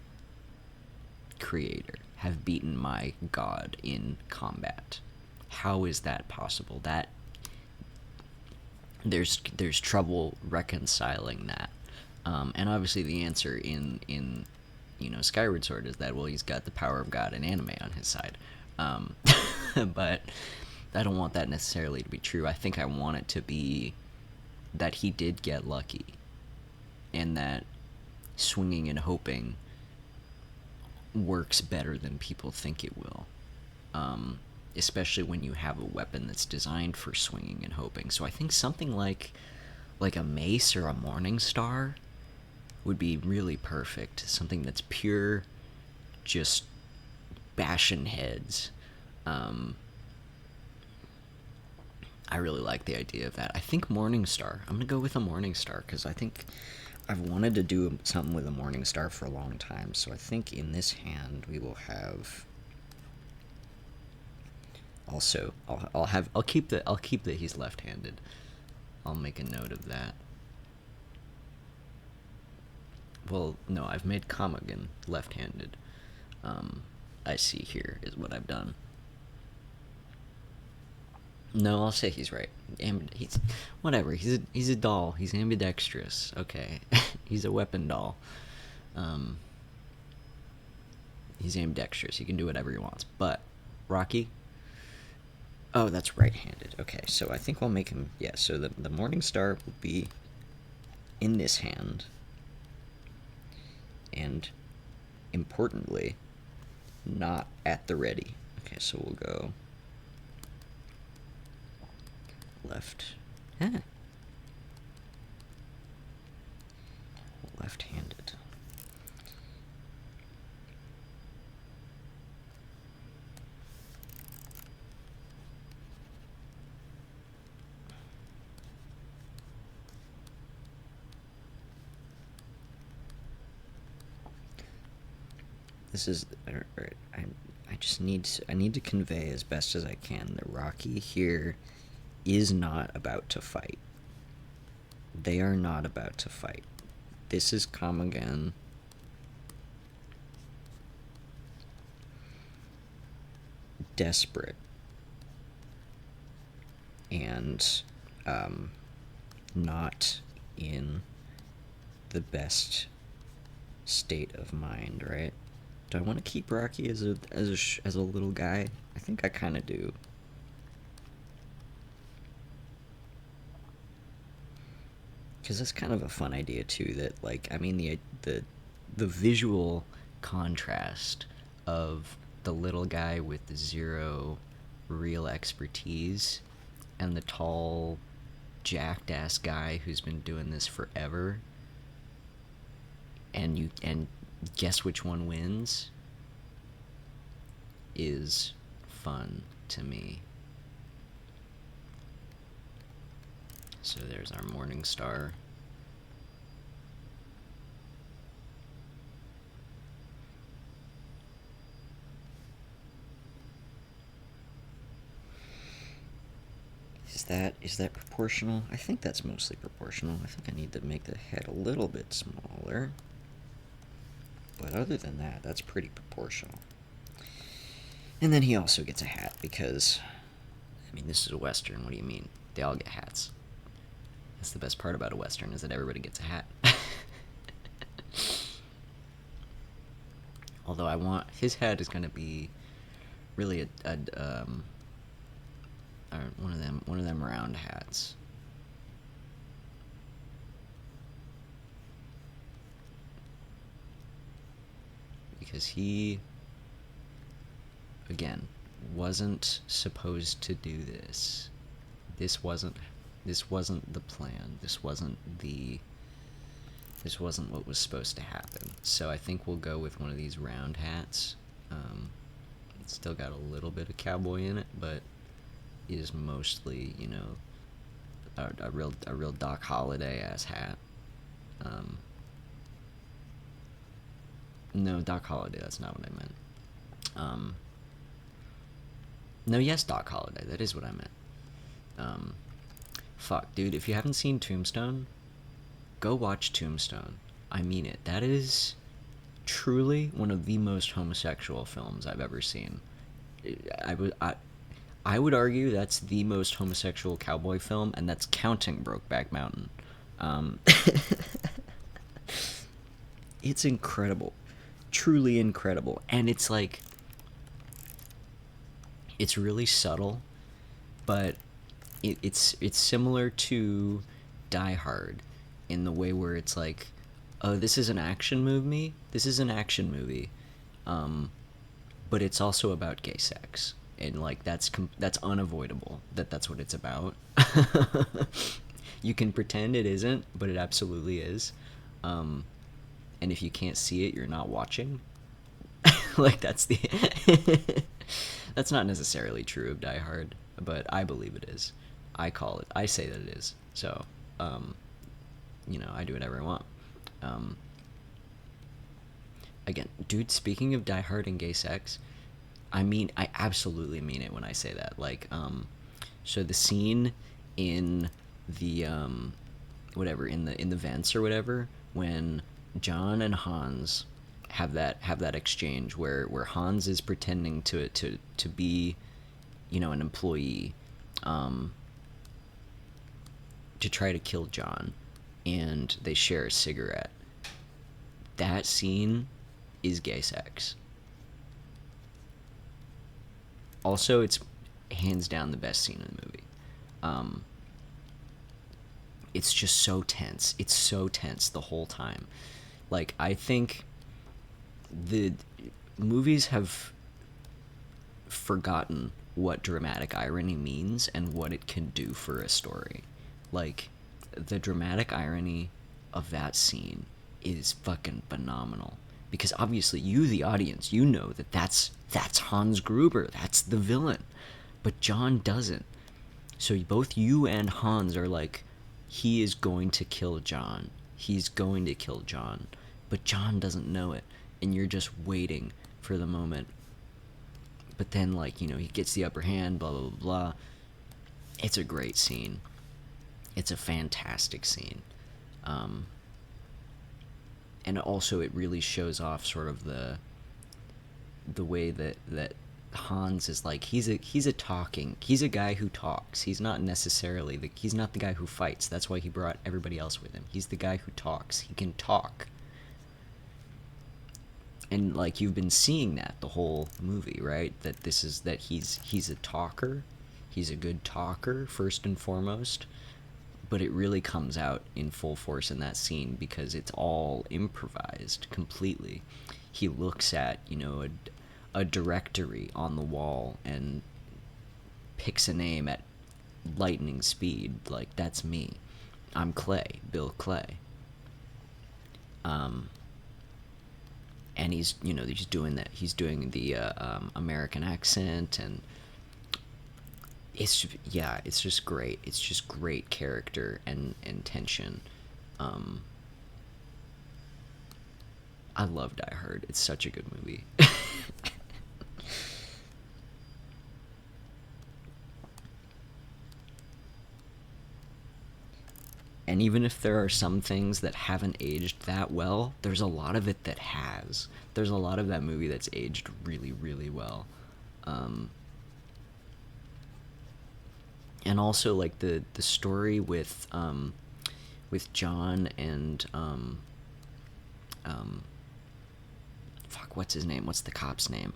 creator, have beaten my god in combat? How is that possible? That there's trouble reconciling that, and obviously the answer in Skyward Sword is that, well, he's got the power of God and anime on his side, but I don't want that necessarily to be true. I think I want it to be that he did get lucky, and that swinging and hoping works better than people think it will, especially when you have a weapon that's designed for swinging and hoping. So I think something like a mace or a morning star would be really perfect. Something that's pure, just bashing heads. I really like the idea of that. I think Morningstar. I'm gonna go with a Morningstar because I think I've wanted to do something with a Morningstar for a long time. So I think in this hand we will have. Also, I'll keep that he's left-handed. I'll make a note of that. Well, no, I've made Kamagan left-handed. I see here is what I've done. No, I'll say he's right. He's whatever. He's a doll. He's ambidextrous. Okay, he's a weapon doll. He's ambidextrous. He can do whatever he wants. But Rocky. Oh, that's right-handed. Okay, so I think we'll make him. Yeah. So the Morning Star will be in this hand, and importantly, not at the ready. Okay, so we'll go left. Left-handed. This is. I need to convey as best as I can that Rocky here is not about to fight. They are not about to fight. This is Come Again. Desperate. And not in the best state of mind, right? Do I want to keep Rocky as a little guy? I think I kind of do. Because that's kind of a fun idea too. That, like, I mean, the visual contrast of the little guy with zero real expertise and the tall, jacked ass guy who's been doing this forever. And guess which one wins? Is fun to me. So there's our morning star. Is that proportional? I think that's mostly proportional. I think I need to make the head a little bit smaller. But other than that, that's pretty proportional. And then he also gets a hat because, I mean, this is a Western. What do you mean? They all get hats. That's the best part about a Western, is that everybody gets a hat. Although his hat is going to be really one of them round hats. Because he, again, wasn't supposed to do this. This wasn't the plan. This wasn't what was supposed to happen. So I think we'll go with one of these round hats. It's still got a little bit of cowboy in it, but is mostly, you know, a real Doc Holliday ass hat. No, Doc Holliday, that's not what I meant. No, yes, Doc Holliday, that is what I meant. Fuck, dude, if you haven't seen Tombstone, go watch Tombstone. I mean it. That is truly one of the most homosexual films I've ever seen. I would argue that's the most homosexual cowboy film, and that's counting Brokeback Mountain. It's incredible. Truly incredible. And it's like, it's really subtle, but it's similar to Die Hard in the way where it's like, oh, this is an action movie. But it's also about gay sex, and like that's unavoidable. That's what it's about. You can pretend it isn't, but it absolutely is. And if you can't see it, you're not watching. Like that's not necessarily true of Die Hard, but I believe it is. I say that it is. So, you know, I do whatever I want. Again, dude, speaking of Die Hard and gay sex, I absolutely mean it when I say that. Like, so the scene in the, in the vents or whatever, when John and Hans have that exchange where Hans is pretending to be, you know, an employee, to try to kill John, and they share a cigarette. That scene is gay sex. Also, it's hands down the best scene in the movie. It's just so tense. It's so tense the whole time. Like, I think the movies have forgotten what dramatic irony means and what it can do for a story. Like, the dramatic irony of that scene is fucking phenomenal. Because obviously you, the audience, you know that that's Hans Gruber, that's the villain. But John doesn't. So both you and Hans are like, he is going to kill John. He's going to kill John. But John doesn't know it. And you're just waiting for the moment. But then, like, you know, he gets the upper hand, blah, blah, blah, blah. It's a great scene. It's a fantastic scene. And also it really shows off sort of the way that Hans is like, he's a guy who talks. He's not necessarily he's not the guy who fights. That's why he brought everybody else with him. He's the guy who talks. He can talk. And like, you've been seeing that the whole movie, right? That he's a talker. He's a good talker first and foremost. But it really comes out in full force in that scene because it's all improvised completely. He looks at, you know, a directory on the wall and picks a name at lightning speed. Like, that's me. I'm Clay, Bill Clay. and he's, you know, he's doing that. He's doing the American accent, and it's just great. It's just great character and tension. I love Die Hard. It's such a good movie. And even if there are some things that haven't aged that well, there's a lot of it that has. There's a lot of that movie that's aged really, really well. And also, like, the story with John and fuck, what's his name? What's the cop's name?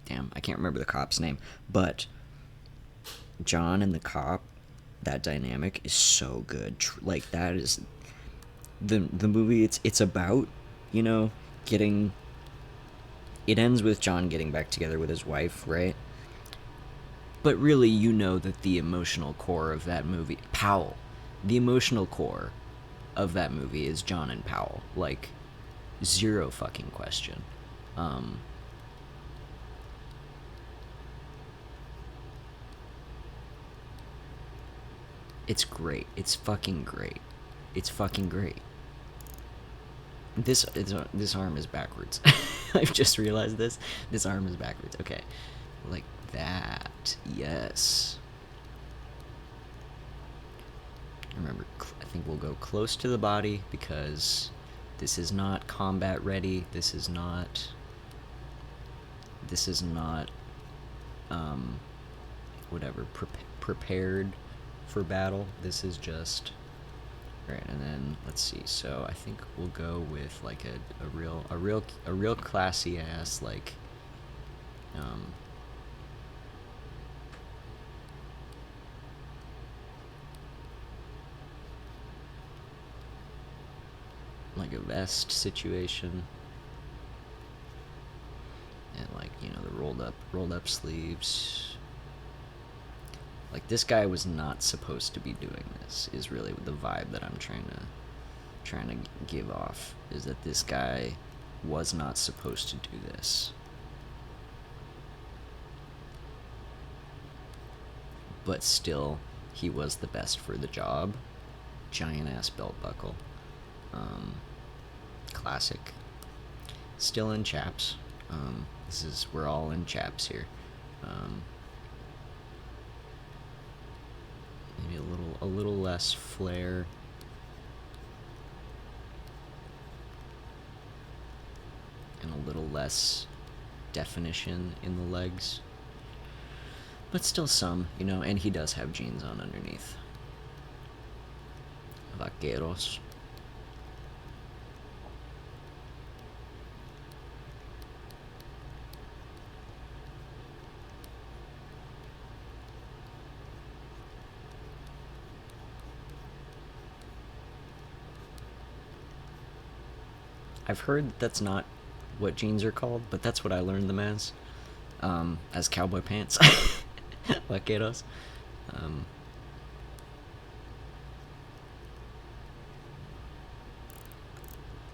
Damn, I can't remember the cop's name, but John and the cop, that dynamic is so good. Like, that is the movie. It's about, you know, getting. It ends with John getting back together with his wife, right? But really, you know that the emotional core of that movie, Powell, the emotional core of that movie is John and Powell. Like, zero fucking question. It's great. It's fucking great. It's fucking great. This arm is backwards. I've just realized this. This arm is backwards. Okay, like that. Yes. Remember, I think we'll go close to the body because this is not combat ready. This is not. Whatever, prepared for battle. This is just. Right, and then let's see. So I think we'll go with like a real classy ass, like like a vest situation, and, like, you know, the rolled up sleeves. Like, this guy was not supposed to be doing this, is really the vibe that I'm trying to give off, is that this guy was not supposed to do this. But still, he was the best for the job. Giant ass belt buckle. Classic. Still in chaps. We're all in chaps here. Maybe a little less flare. And a little less definition in the legs. But still some, you know, and he does have jeans on underneath. Vaqueros. I've heard that's not what jeans are called, but that's what I learned them as cowboy pants. Vaqueros.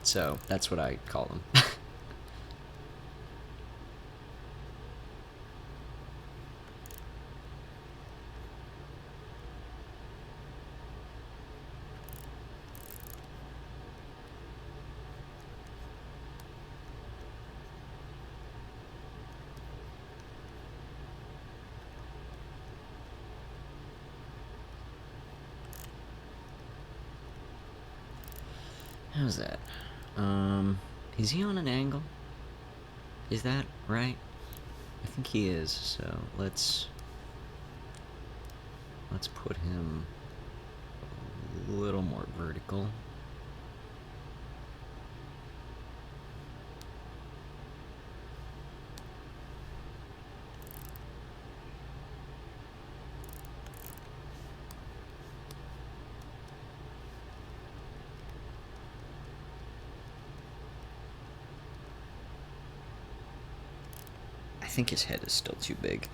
So that's what I call them. How's that? Is he on an angle? Is that right? I think he is, so let's put him a little more vertical. I think his head is still too big.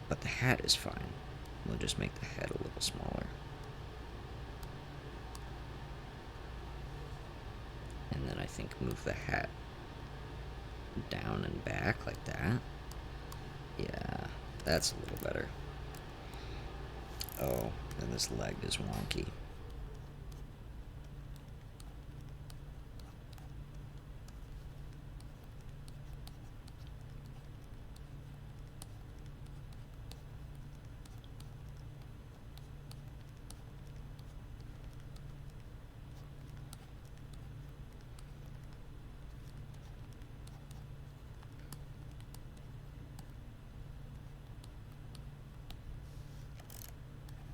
But the hat is fine. We'll just make the head a little smaller. And then I think move the hat down and back like that. Yeah, that's a little better. Oh, and this leg is wonky.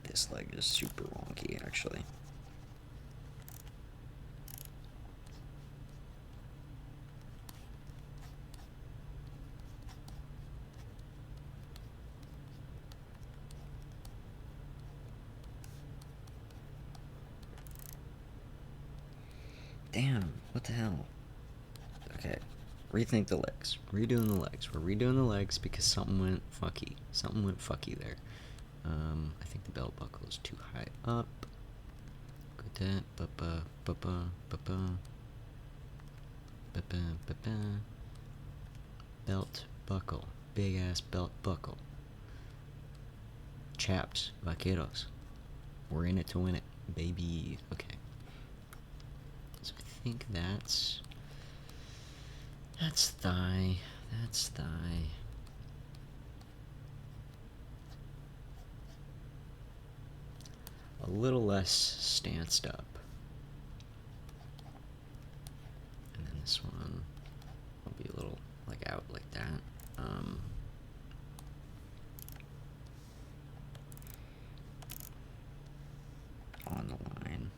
This leg is super wonky, actually. Damn, what the hell? Okay, rethink the legs. Redoing the legs. We're redoing the legs because something went fucky. Something went fucky there. I think the belt buckle is too high up. Good that. Ba-ba, ba-ba, ba-ba. Ba-ba, ba-ba. Belt buckle. Big ass belt buckle. Chaps, vaqueros. We're in it to win it, baby. Okay. So I think that's thigh. That's thigh. A little less stanced up. And then this one will be a little like out like that. On the line.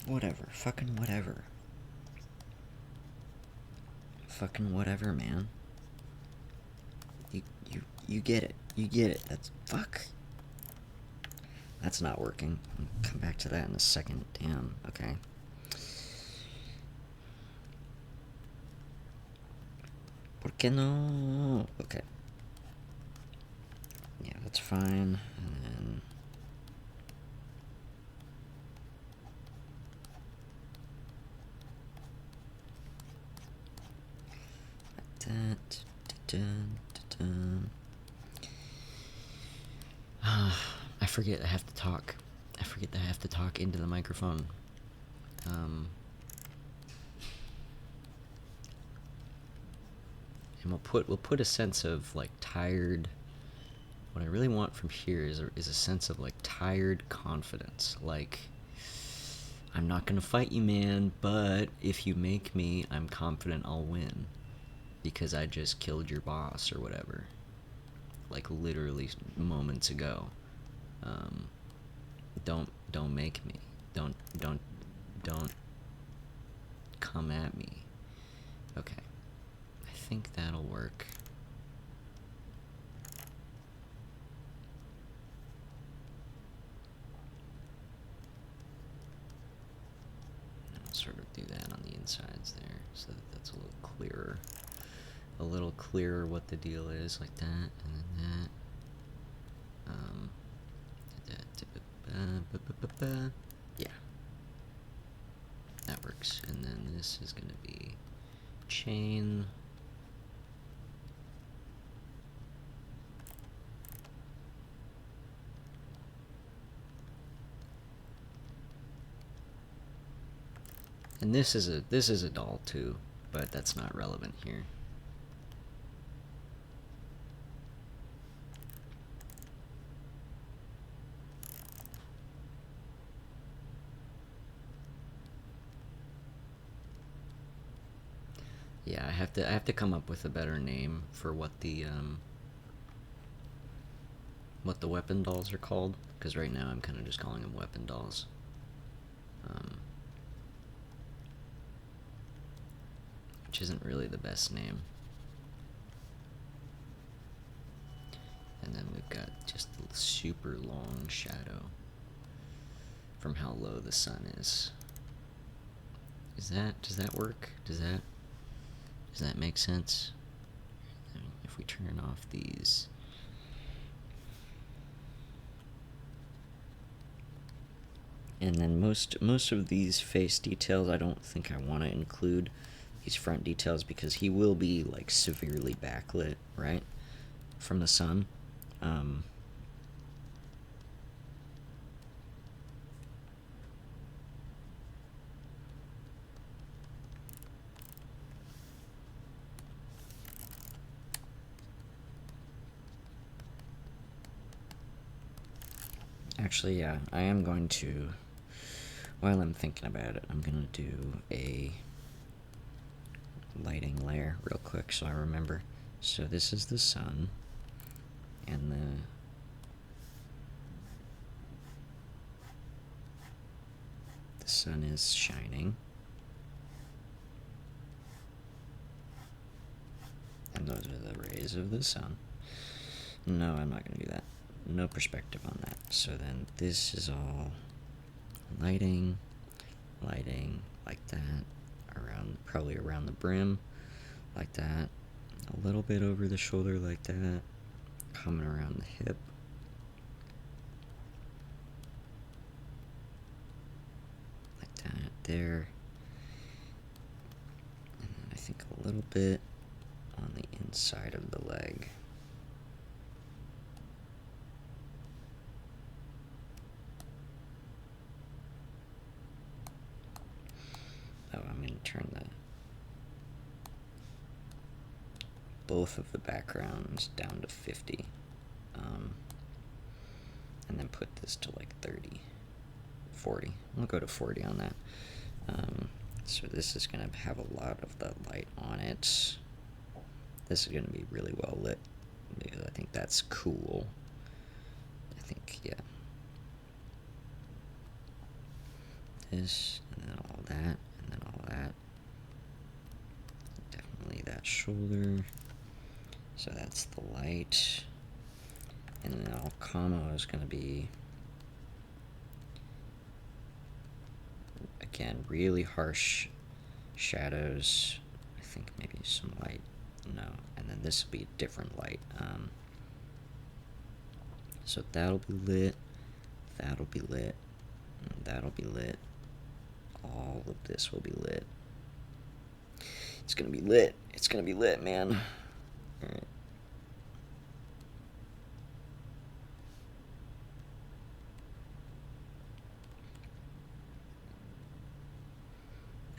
Whatever. Fucking whatever. Fucking whatever, man. You get it. You get it. That's... Fuck. That's not working. I'll come back to that in a second. Damn. Okay. ¿Por qué no? Okay. Yeah, that's fine. And then... I forget I have to talk. I forget that I have to talk into the microphone. And we'll put a sense of like tired. What I really want from here is a sense of like tired confidence. Like, I'm not gonna fight you, man, but if you make me, I'm confident I'll win. Because I just killed your boss or whatever. Like literally moments ago. Don't make me. Don't come at me. Okay. I think that'll work. I'll sort of do that on the insides there, so that that's a little clearer. A little clearer what the deal is, like that, and then that. Yeah. box, and then this is going to be chain. And this is a doll too, but that's not relevant here. Yeah, I have to come up with a better name for what the weapon dolls are called, because right now I'm kind of just calling them weapon dolls. Which isn't really the best name. And then we've got just the super long shadow from how low the sun is. Does that work? Does that make sense? I mean, if we turn off these. And then most of these face details, I don't think I want to include these front details because he will be like severely backlit, right, from the sun. Actually, yeah, I am going to, while I'm thinking about it, I'm going to do a lighting layer real quick so I remember. So this is the sun, and the sun is shining, and those are the rays of the sun. No, I'm not going to do that. No perspective on that. So then this is all lighting like that, probably around the brim, like that, a little bit over the shoulder like that, coming around the hip, like that there, and then I think a little bit on the inside of the leg. Oh, I'm going to turn both of the backgrounds down to 50, and then put this to like 30, 40. We'll go to 40 on that. So this is going to have a lot of the light on it. This is going to be really well lit because I think that's cool. I think, yeah. This, and then all that, and then all that. Definitely that shoulder. So that's the light. And then all camo is going to be, again, really harsh shadows. I think maybe some light. No. And then this will be a different light. So that'll be lit. That'll be lit. And that'll be lit. All of this will be lit. It's gonna be lit. It's gonna be lit, man. Alright.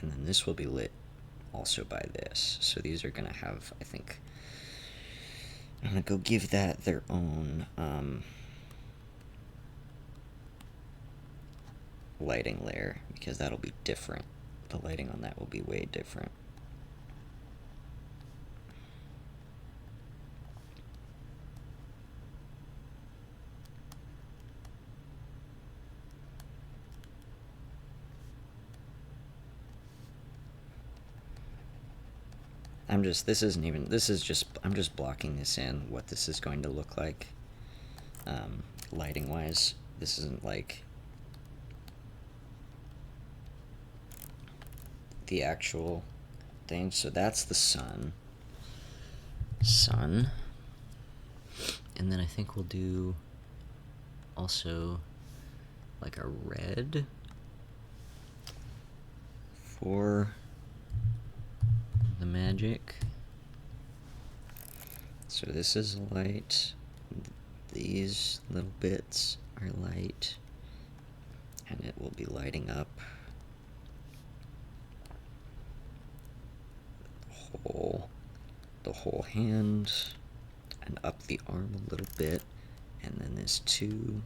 And then this will be lit also by this. So these are gonna have, I think, I'm gonna go give that their own lighting layer because that'll be different. The lighting on that will be way different. I'm just blocking this in, what this is going to look like, lighting wise. This isn't like the actual thing. So that's the sun. And then I think we'll do also like a red for the magic. So this is light. These little bits are light, and it will be lighting up the whole hand and up the arm a little bit, and then this too.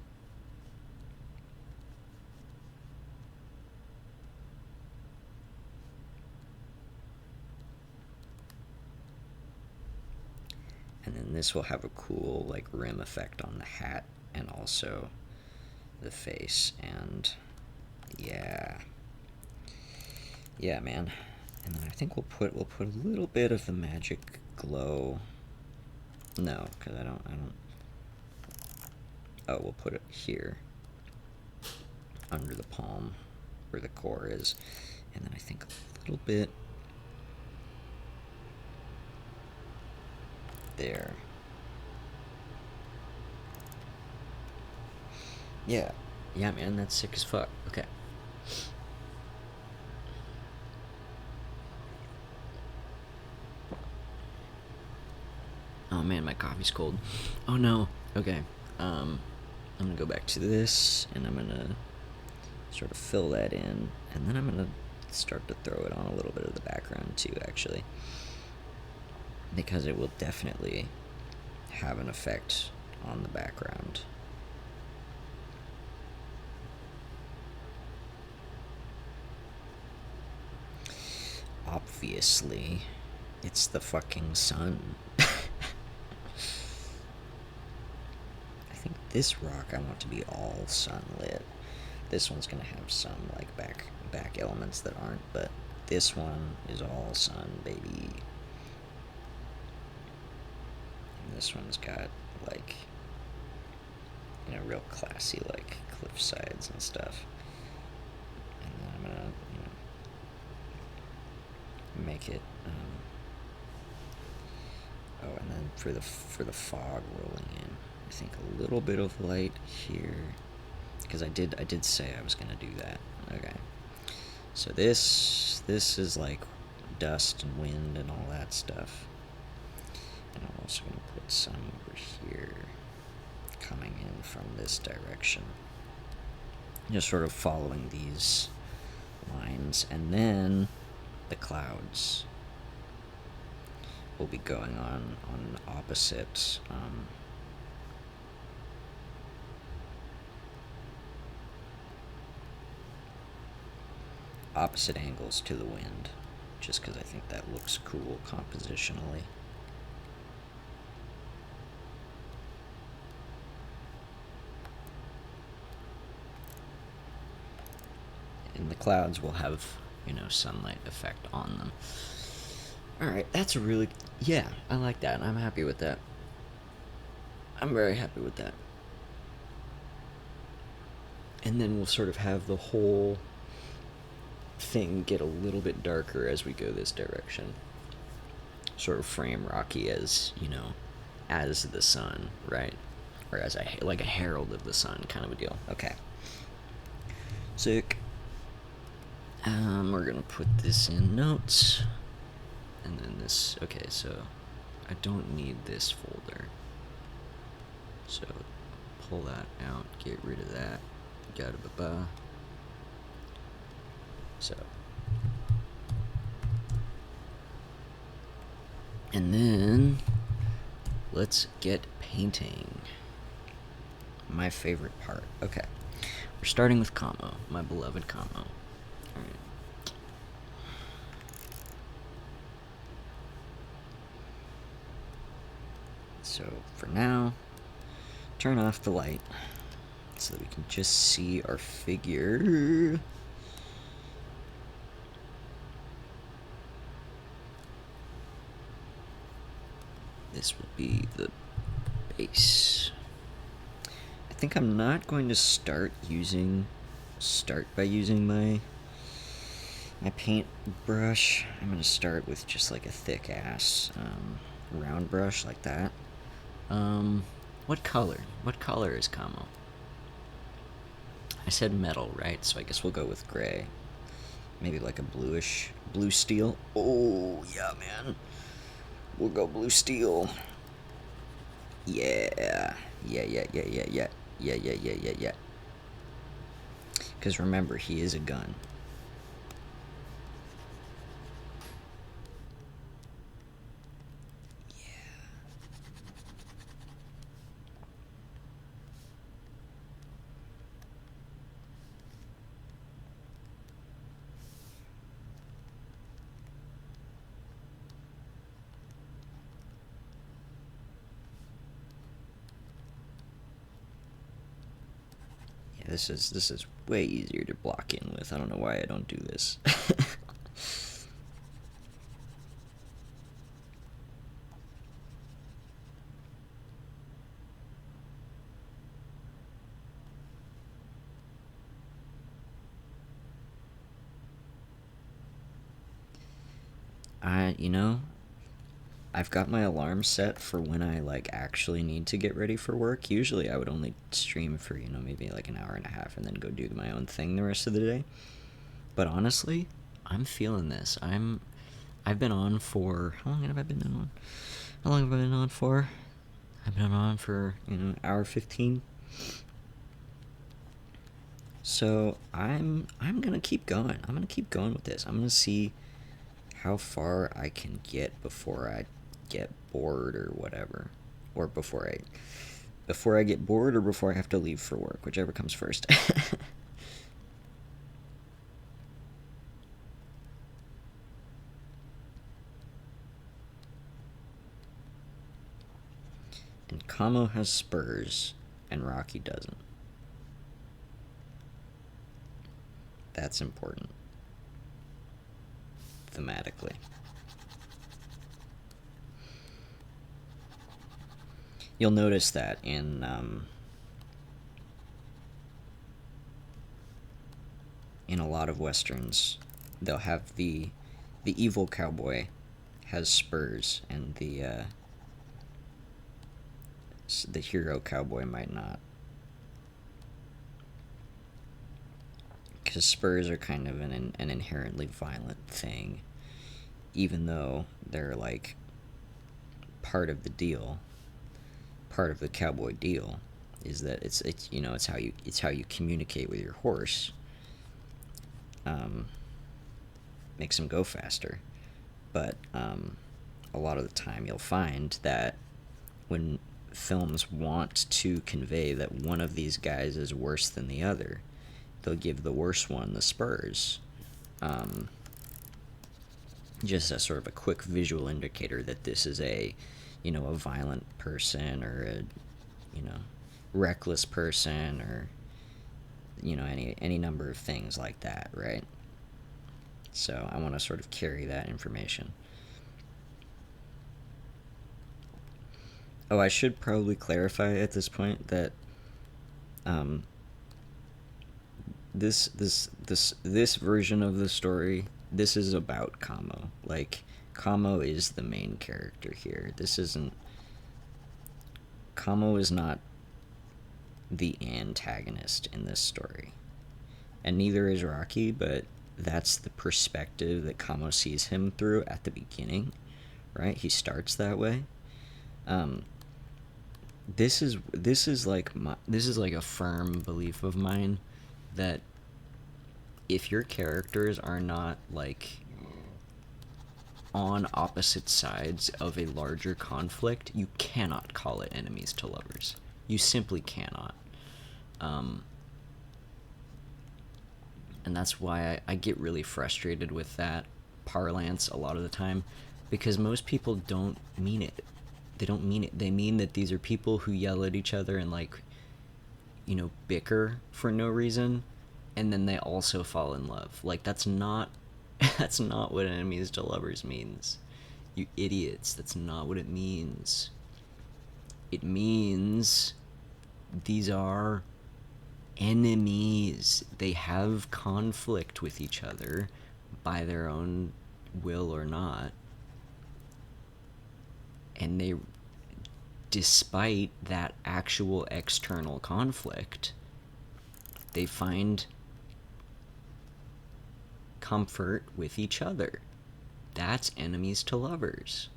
And then this will have a cool like rim effect on the hat and also the face. And yeah, man. And then I think we'll put a little bit of the magic glow. No, because I don't. Oh, we'll put it here under the palm where the core is, and then I think a little bit there. Yeah, man, that's sick as fuck. Okay. Oh man, my coffee's cold. Oh no. Okay. I'm gonna go back to this, and I'm gonna sort of fill that in, and then I'm gonna start to throw it on a little bit of the background too, actually, because it will definitely have an effect on the background. Obviously, it's the fucking sun. I think this rock I want to be all sunlit. This one's gonna have some like back elements that aren't, but this one is all sun, baby. And this one's got like, you know, real classy like cliff sides and stuff. And then I'm gonna, you know, make it. Oh, and then for the fog rolling in, I think a little bit of light here, because I did say I was gonna do that. Okay. So this is like dust and wind and all that stuff. And I'm also going to put some over here coming in from this direction. Just sort of following these lines. And then the clouds will be going on opposite opposite angles to the wind, just because I think that looks cool compositionally. And the clouds will have, you know, sunlight effect on them. Alright, that's a really, yeah, I like that. I'm happy with that. I'm very happy with that. And then we'll sort of have the whole thing get a little bit darker as we go this direction. Sort of frame Rocky as, you know, as the sun, right? Or as like a herald of the sun kind of a deal. Okay. Sick. We're gonna put this in notes. And then this, okay, so I don't need this folder. So pull that out, get rid of that. Ba-ba. So. And then let's get painting. My favorite part. Okay. We're starting with Camo, my beloved Camo. Alright. So for now, turn off the light so that we can just see our figure. This will be the base. I think I'm not going to start by using my paint brush. I'm going to start with just like a thick ass round brush like that. What color? What color is Camo? I said metal, right? So I guess we'll go with gray. Maybe like a blue steel. Oh, yeah, man. We'll go blue steel. Yeah. Yeah, yeah, yeah, yeah, yeah. Yeah, yeah, yeah, yeah, yeah. Because remember, he is a gun. Yeah, this is way easier to block in with. I don't know why I don't do this. You know, I've got my alarm set for when I like actually need to get ready for work. Usually I would only stream for, maybe like an hour and a half and then go do my own thing the rest of the day. But honestly, I'm feeling this. I've been on for how long have I been on? How long have I been on for? I've been on for, hour 15. So I'm gonna keep going. I'm gonna keep going with this. I'm gonna see how far I can get before I get bored or whatever, or before I get bored or before I have to leave for work, whichever comes first. And Kamo has spurs, and Rocky doesn't. That's important thematically. You'll notice that in a lot of westerns, they'll have the evil cowboy has spurs, and the hero cowboy might not, because spurs are kind of an inherently violent thing, even though they're like part of the deal, part of the cowboy deal, is that it's how you communicate with your horse. Makes him go faster, but a lot of the time you'll find that when films want to convey that one of these guys is worse than the other, they'll give the worse one the spurs, just as sort of a quick visual indicator that this is a violent person, or a reckless person, or any number of things like that, right? So I want to sort of carry that information. Oh, I should probably clarify at this point that this version of the story, this is about Kamo. Like, Kamo is the main character here. This isn't Kamo is not the antagonist in this story. And neither is Rocky, but that's the perspective that Kamo sees him through at the beginning, right? He starts that way. This is like a firm belief of mine that if your characters are not like on opposite sides of a larger conflict, you cannot call it enemies to lovers. You simply cannot. And that's why I get really frustrated with that parlance a lot of the time, because most people don't mean it. They don't mean it. They mean that these are people who yell at each other and like, bicker for no reason, and then they also fall in love. Like, that's not that's not what enemies to lovers means. You idiots, that's not what it means. It means these are enemies. They have conflict with each other by their own will or not. And they, despite that actual external conflict, they find comfort with each other. That's enemies to lovers.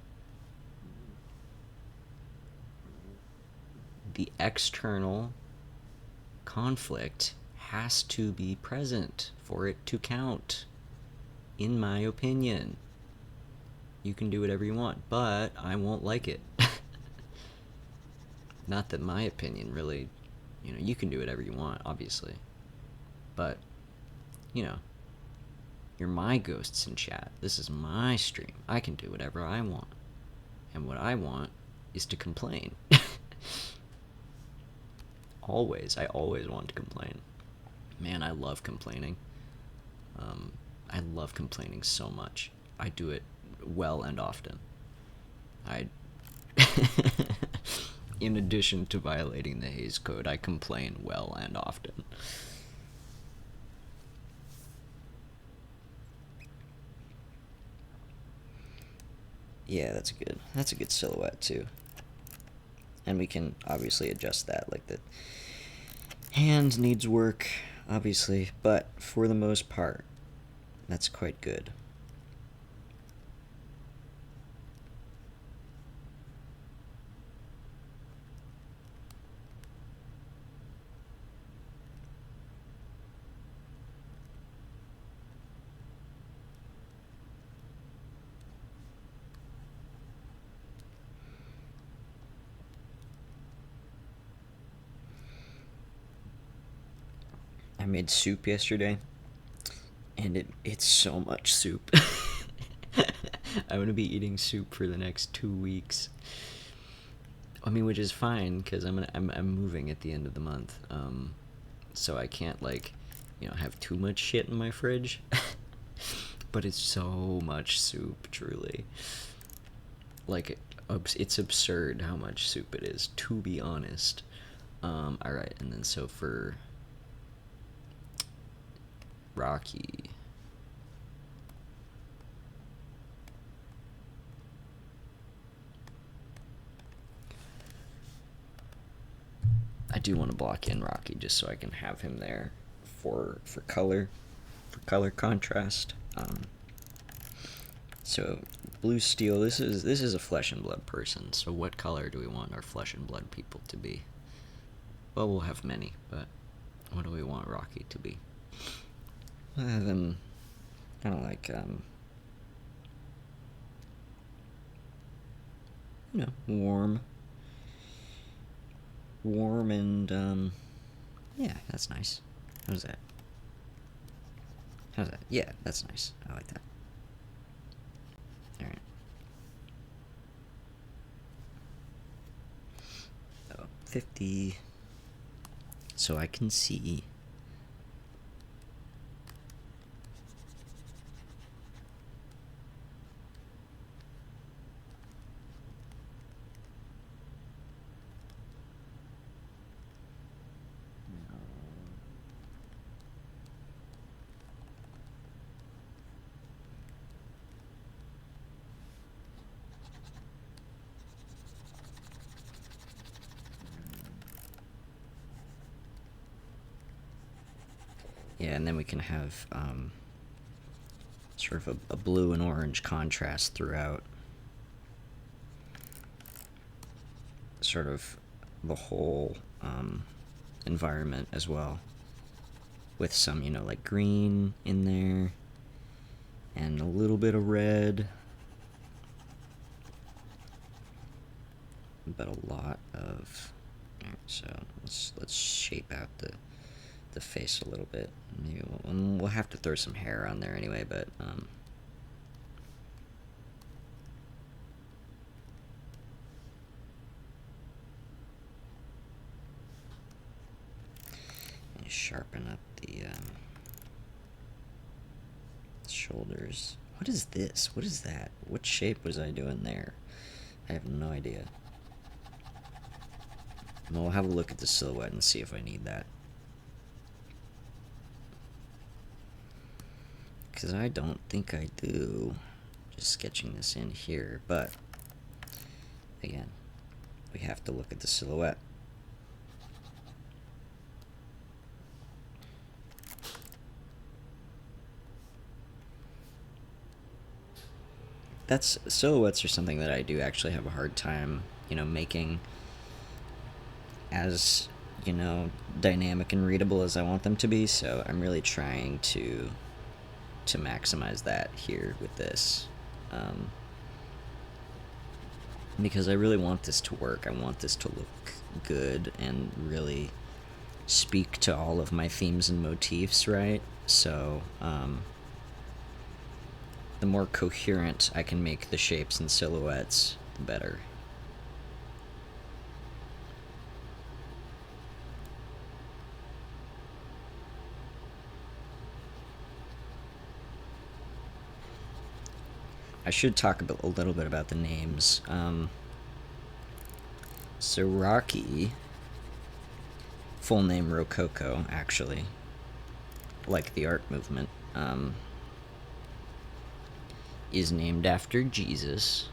The external conflict has to be present for it to count, in my opinion. You can do whatever you want, but I won't like it. Not that my opinion really, you can do whatever you want, obviously. But, you're my ghosts in chat. This is my stream. I can do whatever I want. And what I want is to complain. I always want to complain. Man, I love complaining. I love complaining so much. I do it well and often. In addition to violating the Hays Code, I complain well and often. Yeah, that's a good silhouette too. And we can obviously adjust that, like the hand needs work, obviously, but for the most part, that's quite good. I made soup yesterday, and it's so much soup. I'm gonna be eating soup for the next 2 weeks. I mean, which is fine because I'm moving at the end of the month, so I can't have too much shit in my fridge. But it's so much soup, truly. Like, it's absurd how much soup it is, to be honest. All right, and then so for Rocky. I do want to block in Rocky just so I can have him there for color contrast. So blue steel. This is a flesh and blood person. So what color do we want our flesh and blood people to be? Well, we'll have many, but what do we want Rocky to be? Them kind of like warm and yeah, that's nice. How's that? Yeah, that's nice. I like that. All right. Oh, 50. So I can see. Yeah, and then we can have sort of a blue and orange contrast throughout sort of the whole environment as well, with some, like green in there and a little bit of red, but a lot of. Alright, so let's shape out the face a little bit. Maybe we'll have to throw some hair on there anyway, but sharpen up the shoulders. What is this? What is that? What shape was I doing there? I have no idea. We'll have a look at the silhouette and see if I need that. Because I don't think I do. Just sketching this in here, but again, we have to look at the silhouette. that's silhouettes are something that I do actually have a hard time, making as, dynamic and readable as I want them to be. So I'm really trying to maximize that here with this. Because I really want this to work. I want this to look good and really speak to all of my themes and motifs, right? So, the more coherent I can make the shapes and silhouettes, the better. I should talk a little bit about the names. So Rocky, full name Rococo, actually, like the art movement, is named after Jesus.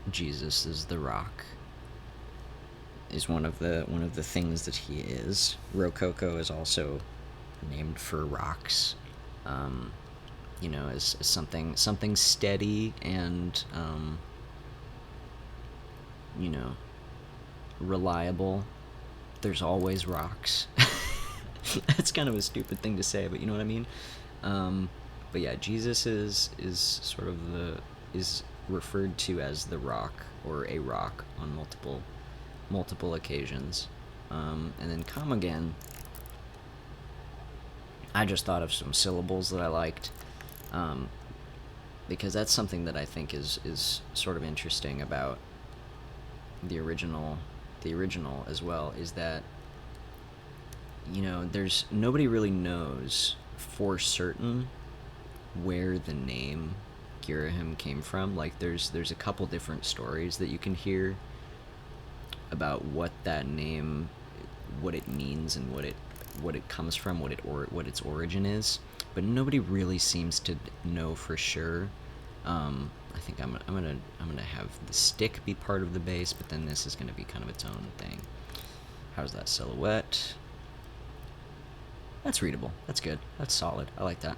Jesus is the rock. Is one of the things that he is. Rococo is also named for rocks. As something steady and reliable. There's always rocks. That's kind of a stupid thing to say, but you know what I mean. But yeah, Jesus is sort of is referred to as the rock or a rock on multiple occasions. And then come again. I just thought of some syllables that I liked, because that's something that I think is sort of interesting about the original as well, is that there's nobody really knows for certain where the name Girahim came from. Like there's a couple different stories that you can hear about what that name, what it means, and what it comes from, what its origin is, but nobody really seems to know for sure. I think I'm gonna have the stick be part of the base, but then this is gonna be kind of its own thing. How's that silhouette? That's readable. That's good. That's solid. I like that.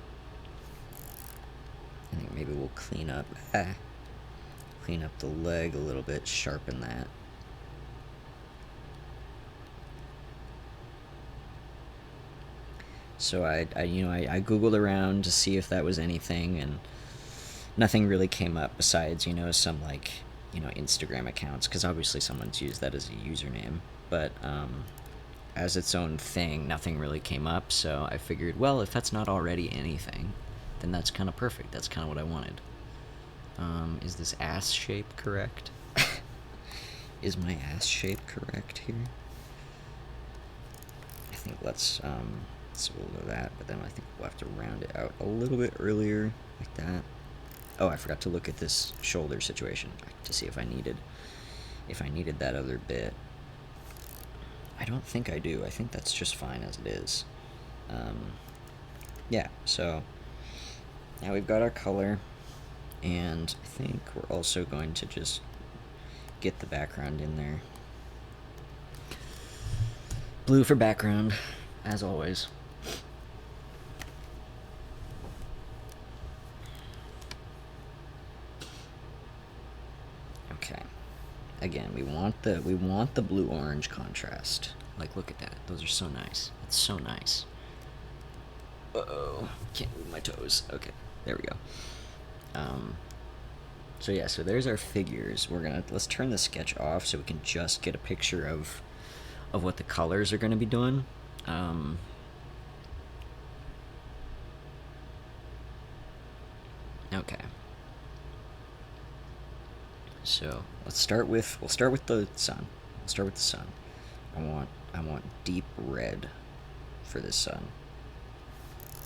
I think maybe we'll clean up the leg a little bit, sharpen that. So I googled around to see if that was anything, and nothing really came up besides some Instagram accounts, because obviously someone's used that as a username, but as its own thing, nothing really came up. So I figured, well, if that's not already anything, then that's kind of perfect. That's kind of what I wanted. Is this ass shape correct? Is my ass shape correct here? I think let's so we'll do that, but then I think we'll have to round it out a little bit earlier, like that. Oh, I forgot to look at this shoulder situation to see if I needed that other bit. I don't think I do. I think that's just fine as it is. Yeah, so now we've got our color, and I think we're also going to just get the background in there. Blue for background, as always. Okay. Again, we want the blue-orange contrast. Like, look at that. Those are so nice. It's so nice. Uh-oh. Can't move my toes. Okay. There we go. So yeah, so there's our figures. Let's turn the sketch off so we can just get a picture of what the colors are gonna be doing. Okay. So we'll start with the sun. We'll start with the sun. I want deep red for this sun,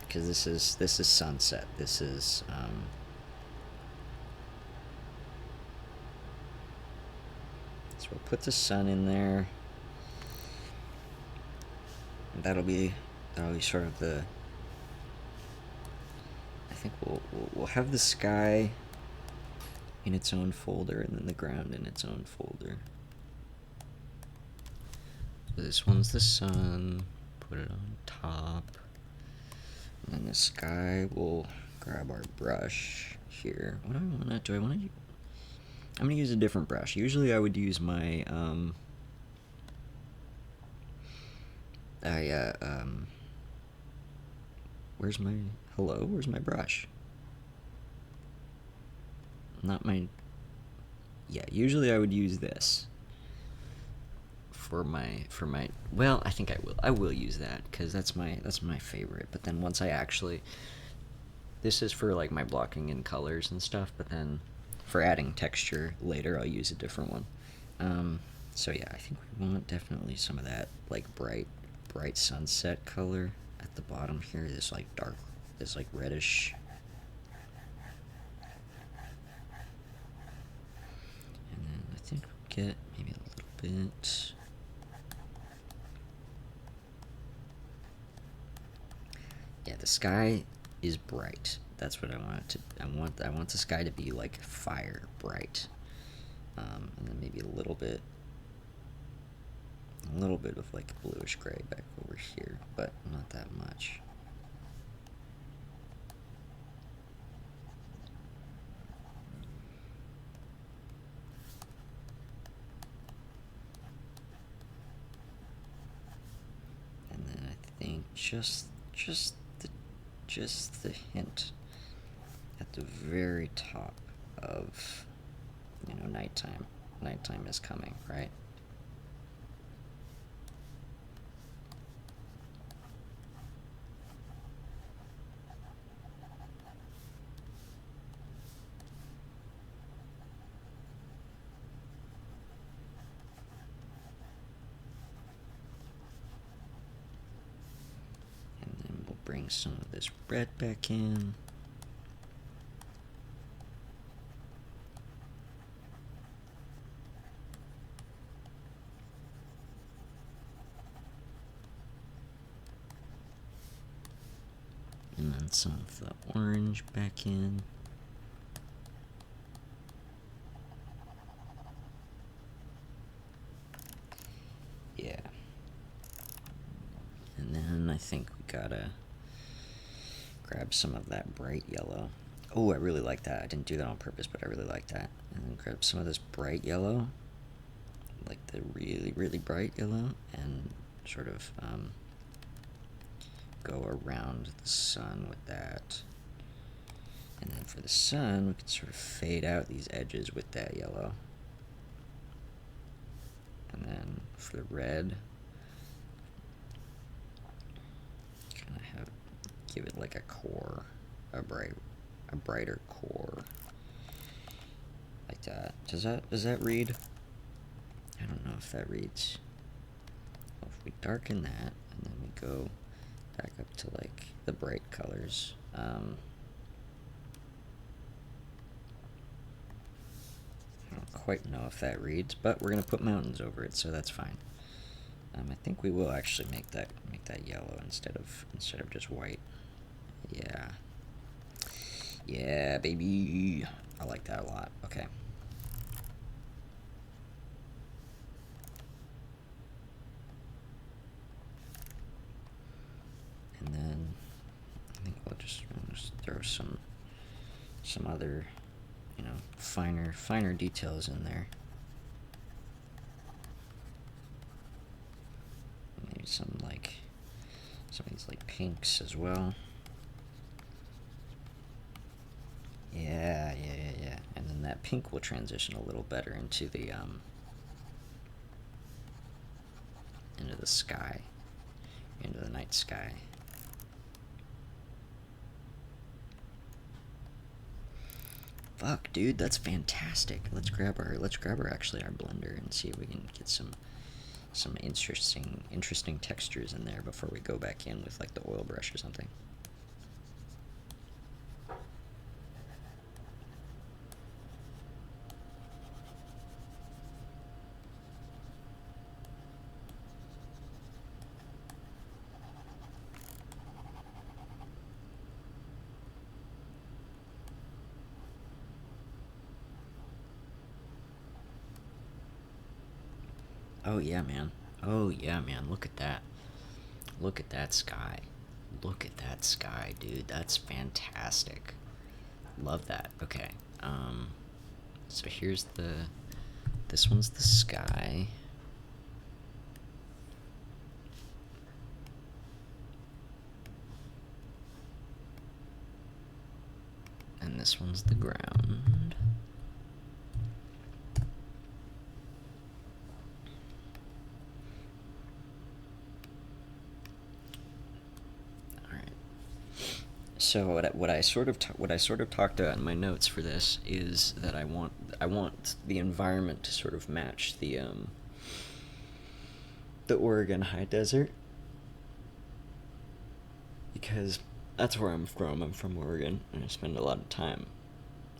because this is sunset. This is so we'll put the sun in there. That'll be sort of the. I think we'll have the sky in its own folder, and then the ground in its own folder. So this one's the sun, put it on top, and then the sky will grab our brush here. What do I want to, do I want to, I'm going to use a different brush. Usually I would use my, where's my brush? Not my, yeah, usually I would use this for my, well, I think I will use that, because that's my favorite. But then once I actually, this is for like my blocking in colors and stuff, but then for adding texture later I'll use a different one. So yeah, I think we want definitely some of that like bright sunset color at the bottom here, this like dark, this like reddish. And then I think we'll get maybe a little bit. Yeah, the sky is bright. That's what I want it to. I want the sky to be like fire bright, and then maybe a little bit of like bluish gray back over here, but not that much. And then I think just the hint at the very top of, nighttime. Nighttime is coming, right? And then we'll bring some of this red back in. And then some of the orange back in. Yeah. And then I think we gotta grab some of that bright yellow. Oh, I really like that. I didn't do that on purpose, but I really like that. And then grab some of this bright yellow, like the really, really bright yellow, and sort of go around the sun with that. And then for the sun, we can sort of fade out these edges with that yellow. And then for the red, kind of give it like a core, a brighter core, like that. Does that read? I don't know if that reads. Well, if we darken that, and then we go back up to like the bright colors. I don't quite know if that reads, but we're gonna put mountains over it, so that's fine. I think we will actually make that yellow instead of just white. Yeah. Yeah, baby. I like that a lot. Okay. And then I think we'll just throw some other, finer details in there. Maybe some of these like pinks as well. Yeah. And then that pink will transition a little better into the sky, into the night sky. Fuck, dude, that's fantastic. Let's grab our blender and see if we can get some interesting textures in there before we go back in with like the oil brush or something. Oh yeah, man. Look at that. Look at that sky. Look at that sky, dude. That's fantastic. Love that. Okay. So here's this one's the sky. And this one's the ground. So what I sort of talked about in my notes for this is that I want the environment to sort of match the Oregon high desert, because that's where I'm from. I'm from Oregon, and I spend a lot of time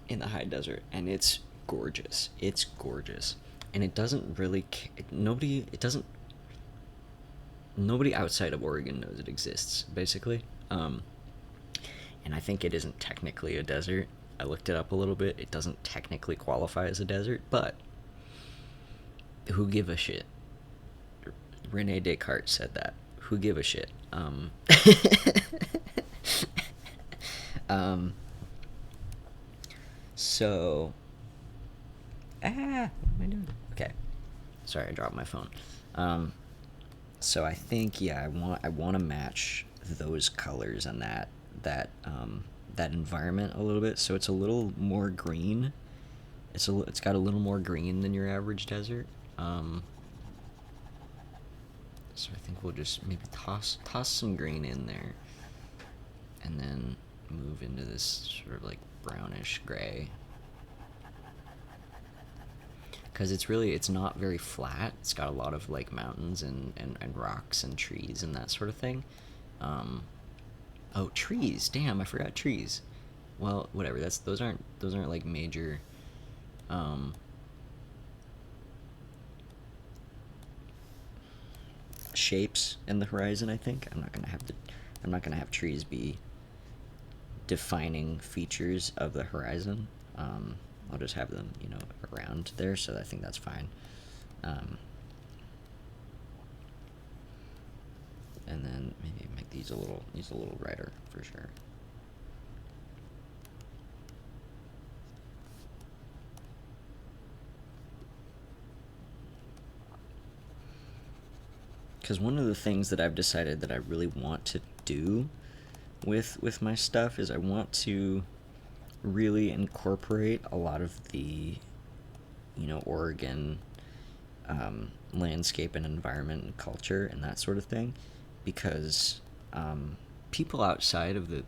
in the high desert, and it's gorgeous. It's gorgeous, and it doesn't really nobody outside of Oregon knows it exists, basically. And I think it isn't technically a desert. I looked it up a little bit. It doesn't technically qualify as a desert, but who give a shit? Rene Descartes said that. Who give a shit? So, what am I doing? Okay, sorry, I dropped my phone. So I think, yeah, I want to match those colors and that environment a little bit, so it's a little more green. It's got a little more green than your average desert. So I think we'll just maybe toss some green in there, and then move into this sort of like brownish gray. Because it's not very flat. It's got a lot of like mountains and rocks and trees and that sort of thing. Oh, trees! Damn, I forgot trees. Well, whatever. Those aren't like major. Shapes in the horizon. I think I'm not gonna have trees be defining features of the horizon. I'll just have them, around there. So I think that's fine. And then maybe make these a little brighter for sure. Because one of the things that I've decided that I really want to do with my stuff is I want to really incorporate a lot of the, Oregon landscape and environment and culture and that sort of thing, because people outside of the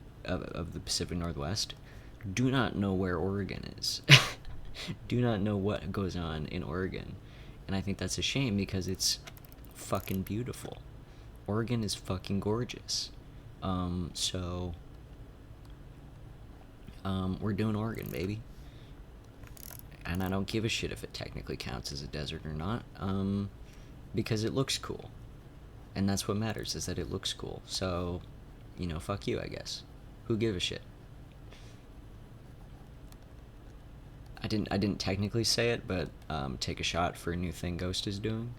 Pacific Northwest do not know where Oregon is, do not know what goes on in Oregon, and I think that's a shame because it's fucking beautiful. Oregon is fucking gorgeous. So we're doing Oregon, baby. And I don't give a shit if it technically counts as a desert or not, because it looks cool. And that's what matters, is that it looks cool. So, fuck you, I guess. Who give a shit? I didn't technically say it, but take a shot for a new thing Ghost is doing.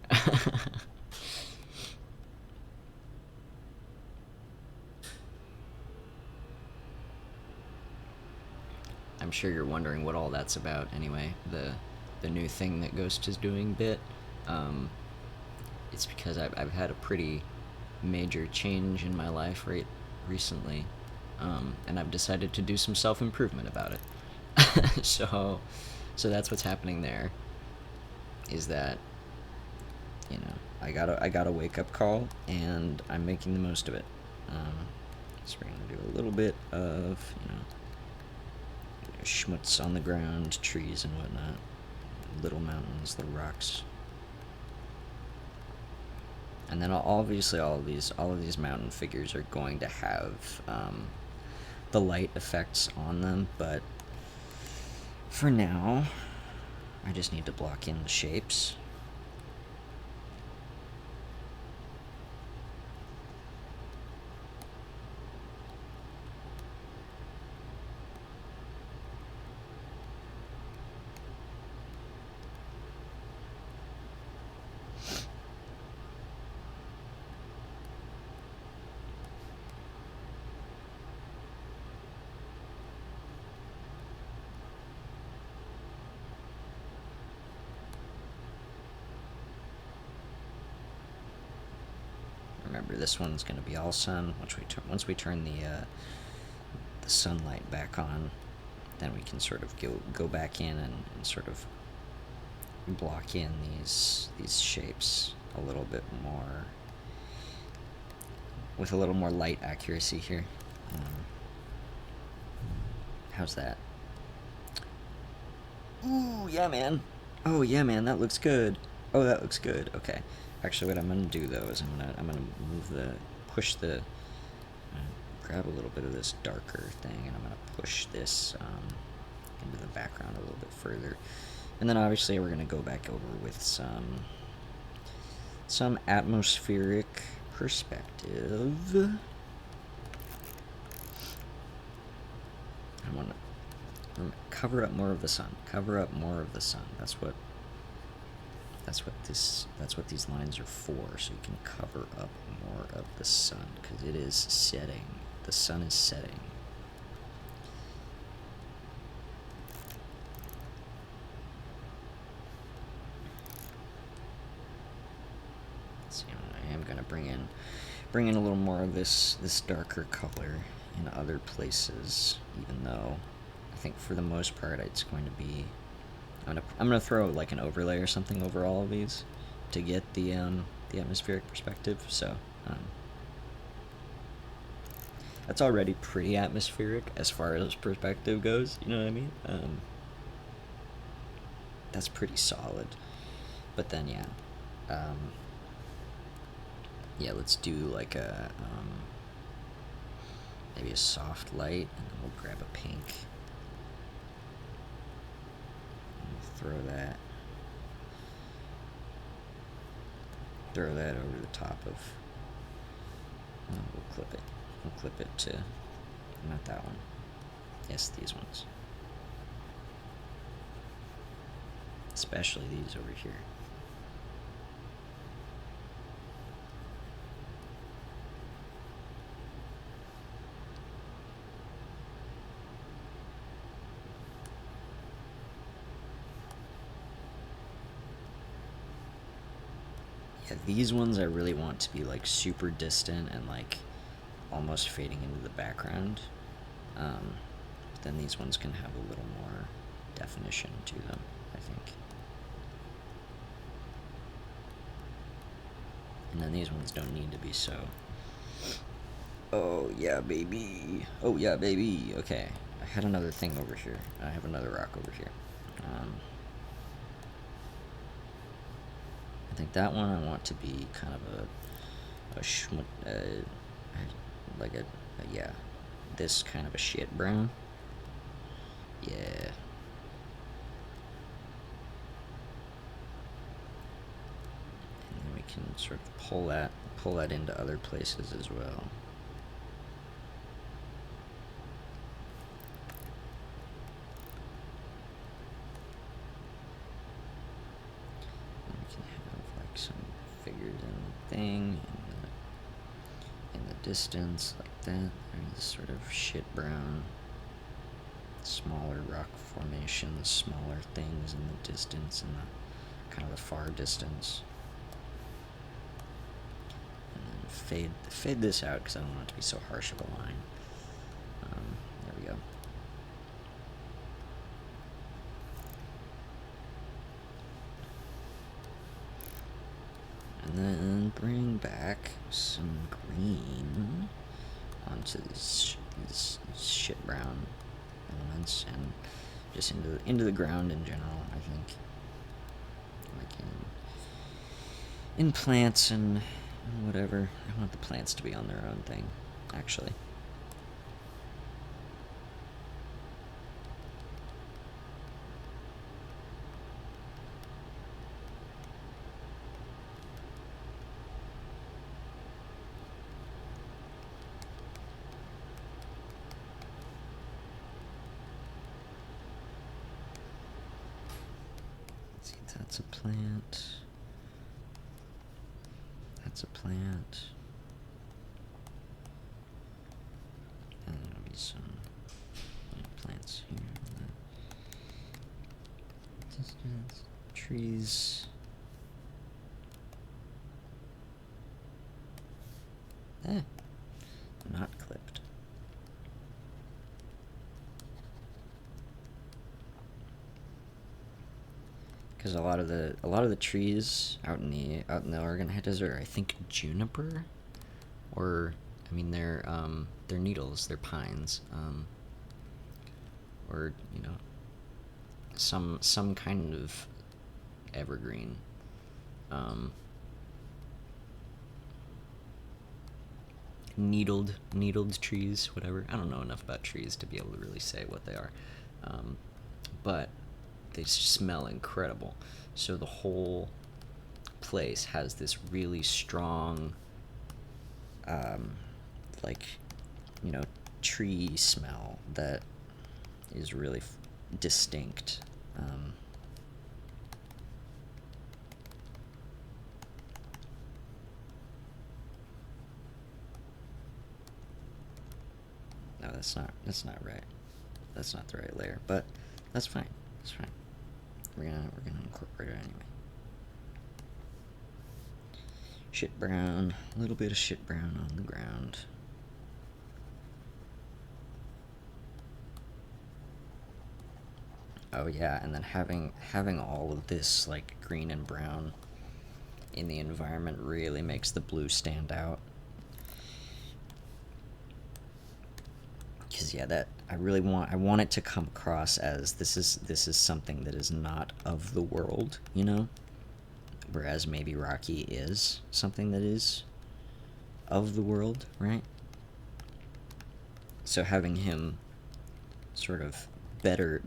I'm sure you're wondering what all that's about anyway, the new thing that Ghost is doing bit. It's because I've had a pretty major change in my life recently, and I've decided to do some self-improvement about it. So that's what's happening there, is that, I got a wake-up call, and I'm making the most of it. So we're going to do a little bit of, schmutz on the ground, trees and whatnot, little mountains, little rocks, and then obviously all of these mountain figures are going to have the light effects on them, but for now I just need to block in the shapes. this one's going to be all sun. Once we turn the sunlight back on, then we can sort of go back in and sort of block in these shapes a little bit more, with a little more light accuracy here. How's that? Ooh, yeah, man. Oh, yeah, man, that looks good. Oh, that looks good. Okay. Actually, what I'm gonna do though is I'm gonna grab a little bit of this darker thing, and I'm gonna push this into the background a little bit further, and then obviously we're gonna go back over with some atmospheric perspective. I want to cover up more of the sun. Cover up more of the sun. That's what these lines are for, so you can cover up more of the sun, because it is setting. The sun is setting. Let's see, I am gonna bring in a little more of this darker color in other places, even though I think for the most part it's going to be, I'm gonna throw like an overlay or something over all of these to get the atmospheric perspective. So that's already pretty atmospheric as far as perspective goes. You know what I mean? That's pretty solid. But then yeah, let's do like a maybe a soft light, and then we'll grab a pink. Throw that over the top of, we'll clip it to, not that one, yes, these ones, especially these over here. Yeah, these ones I really want to be like super distant and like almost fading into the background. But then these ones can have a little more definition to them, I think. And then these ones don't need to be so, oh yeah baby, oh yeah baby. Okay, I had another thing over here. I have another rock over here. I think that one I want to be kind of yeah, this kind of a shit brown. Yeah. And then we can sort of pull that into other places as well. Thing in the distance like that. There's sort of shit brown, smaller rock formations, smaller things in the distance, in the kind of the far distance. And then fade this out because I don't want it to be so harsh of a line. There we go. And then bring back some green onto these shit brown elements, and just into the ground in general. I think, like in plants and whatever. I want the plants to be on their own thing, actually. That's a plant. That's a plant. And there'll be some plants here. Distance, trees. because a lot of the trees out in the Oregon Desert are, I think, juniper, or I mean they're needles, they're pines, or some kind of evergreen. Um, needled trees, whatever. I don't know enough about trees to be able to really say what they are, but they smell incredible. So the whole place has this really strong, um, like, you know, tree smell that is really distinct. No, that's not right. That's not the right layer, but that's fine. That's fine. We're gonna incorporate it anyway. Shit brown, a little bit of shit brown on the ground. Oh yeah, and then having all of this like green and brown in the environment really makes the blue stand out. Because yeah, that I want it to come across as this is something that is not of the world, whereas maybe Rocky is something that is of the world, right? So having him sort of better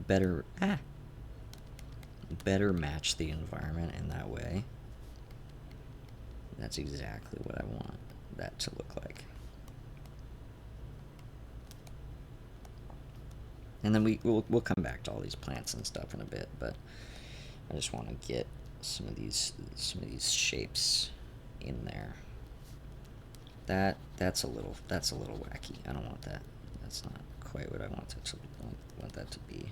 match the environment in that way, that's exactly what I want that to look like. And then we'll come back to all these plants and stuff in a bit, but I just want to get some of these shapes in there. That's a little wacky. I don't want that. That's not quite what I want that to be.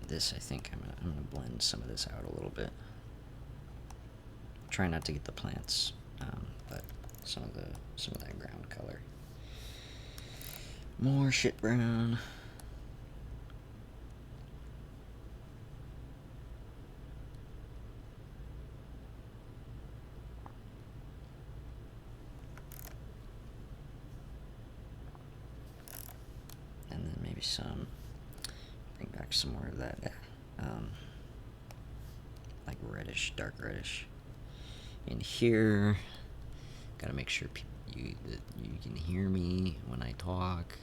And this, I think I'm gonna blend some of this out a little bit. Try not to get the plants, but some of that ground color. More shit brown. And then maybe bring back some more of that, like reddish, dark reddish. In here, gotta make sure that you can hear me when I talk.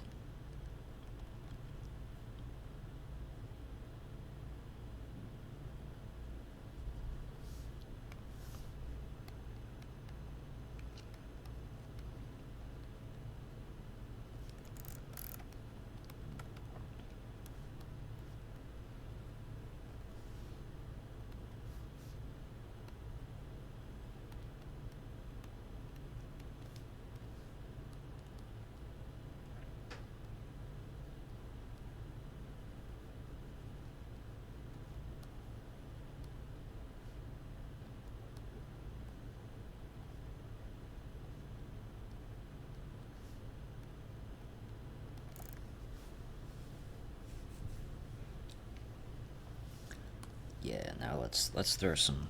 Yeah, now let's throw some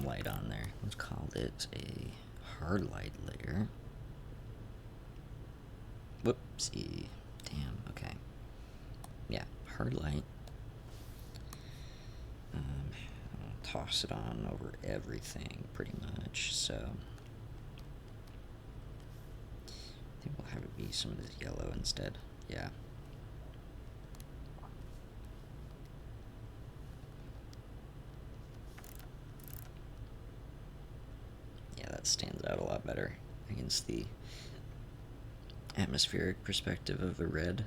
light on there. Let's call it a hard light layer. Whoopsie. Damn, okay. Yeah, hard light. I'll toss it on over everything, pretty much, so I think we'll have it be some of this yellow instead. Yeah. Yeah, that stands out a lot better against the atmospheric perspective of the red.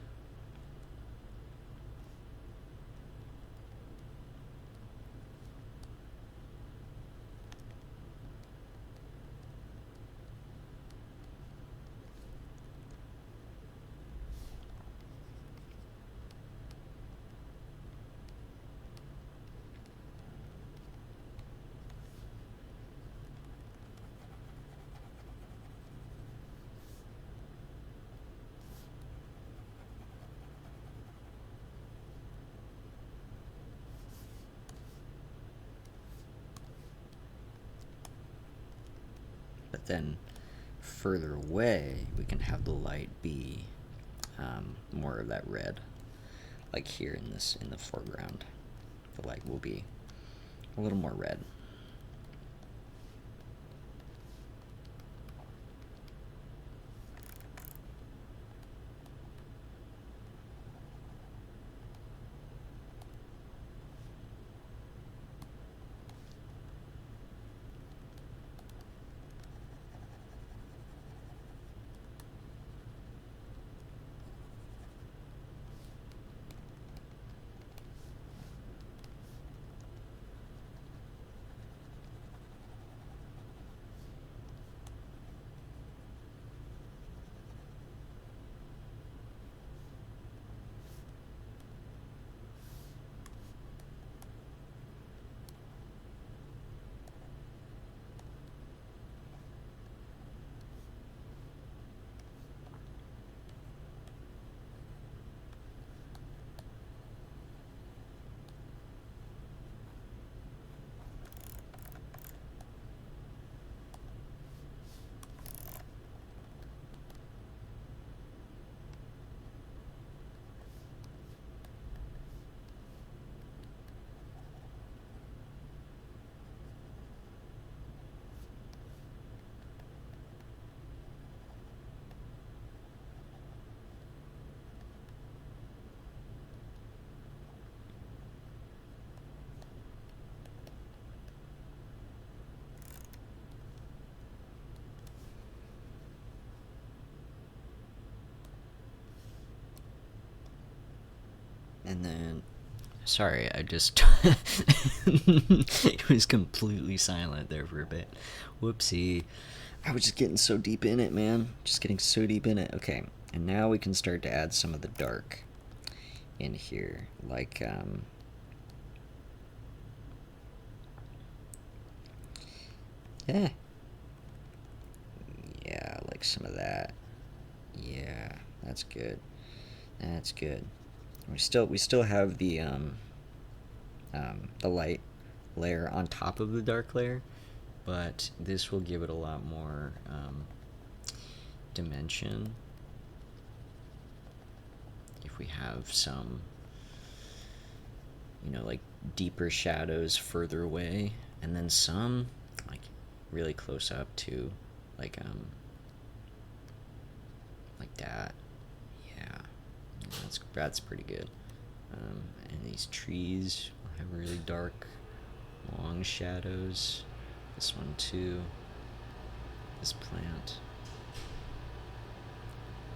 but then further away we can have the light be more of that red, like here in the foreground. The light will be a little more red. And then, sorry, I just it was completely silent there for a bit. Whoopsie. I was just getting so deep in it, man. Just getting so deep in it. Okay, and now we can start to add some of the dark in here, like yeah, like some of that. Yeah, that's good. That's good. We still have the light layer on top of the dark layer, but this will give it a lot more dimension if we have some, like deeper shadows further away, and then some like really close up to like that. Yeah, that's pretty good. And these trees have really dark, long shadows. This one too. This plant.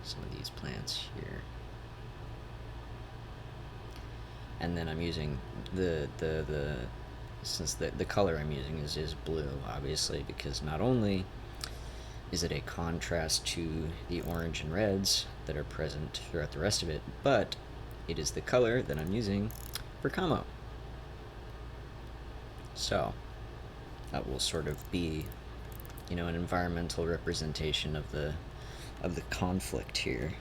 Some of these plants here. And then I'm using since the color I'm using is blue, obviously, because not only is it a contrast to the orange and reds that are present throughout the rest of it, but it is the color that I'm using for camo. So that will sort of be, an environmental representation of the conflict here.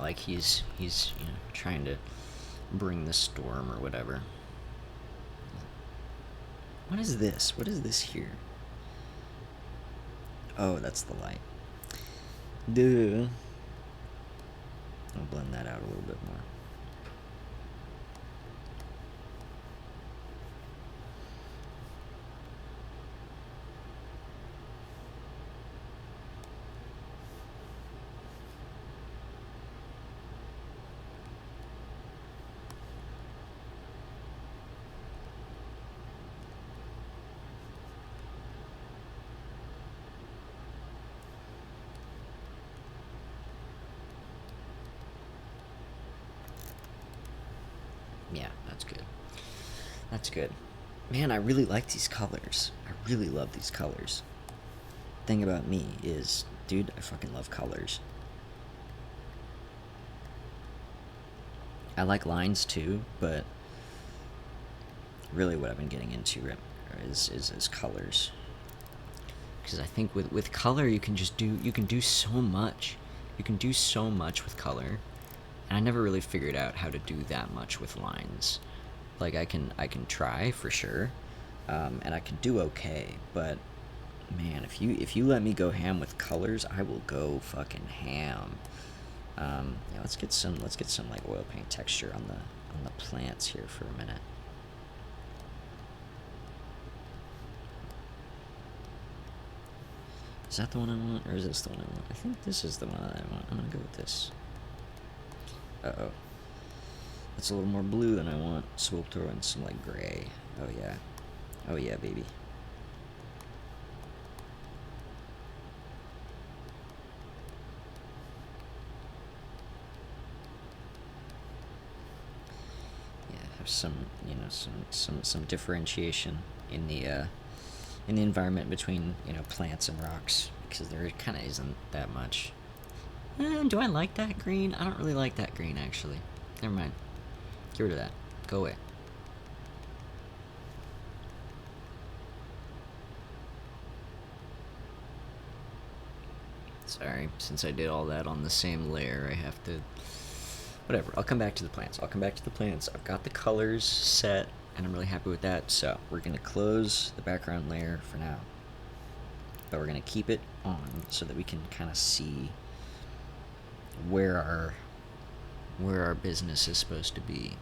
Like he's trying to bring the storm or whatever. What is this? What is this here? Oh, that's the light. Duh. I'll blend that out a little bit more. Yeah, that's good. That's good. Man, I really like these colors. I really love these colors. Thing about me is, dude, I fucking love colors. I like lines too, but really what I've been getting into is colors. because I think with color you can do so much. You can do so much with color, and I never really figured out how to do that much with lines. Like I can try for sure, and I can do okay, but man, if you let me go ham with colors, I will go fucking ham. Yeah, let's get some like oil paint texture on the plants here for a minute. Is that the one I want, or is this the one I want? I think this is the one that I want. I'm gonna go with this. Uh-oh. That's a little more blue than I want, so we'll throw in some, like, gray. Oh, yeah. Oh, yeah, baby. Yeah, have some, you know, some differentiation in the environment between, you know, plants and rocks, because there kind of isn't that much. Do I like that green? I don't really like that green, actually. Never mind. Get rid of that. Go away. Sorry, since I did all that on the same layer, I have to... Whatever, I'll come back to the plants. I've got the colors set, and I'm really happy with that, so we're going to close the background layer for now. But we're going to keep it on so that we can kind of see where our business is supposed to be.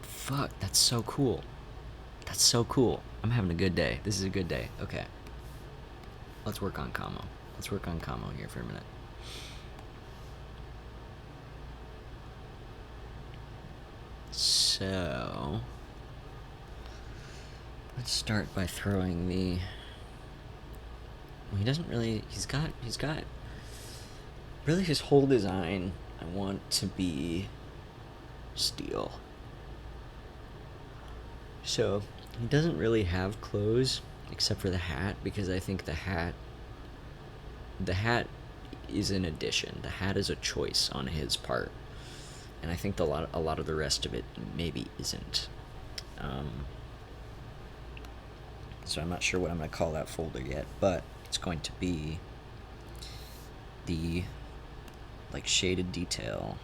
Fuck, that's so cool. That's so cool. I'm having a good day. This is a good day. Okay. Let's work on camo. Let's work on camo here for a minute. So... let's start by throwing the... Well, he doesn't really... He's got... Really, his whole design, I want to be steel. So, he doesn't really have clothes, except for the hat, because I think the hat is an addition. The hat is a choice on his part. And I think a lot of the rest of it maybe isn't. So I'm not sure what I'm going to call that folder yet, but it's going to be the, like, shaded detail.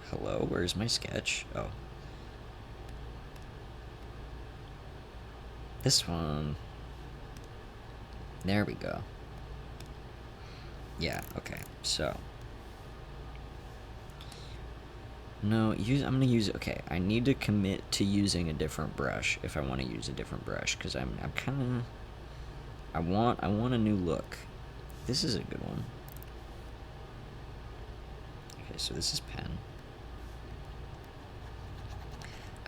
Hello, where's my sketch? Oh. This one. There we go. Yeah, okay, so. No, I'm gonna use, okay, I need to commit to using a different brush if I want to use a different brush, because I'm kind of, I want a new look. This is a good one. Okay, so this is pen.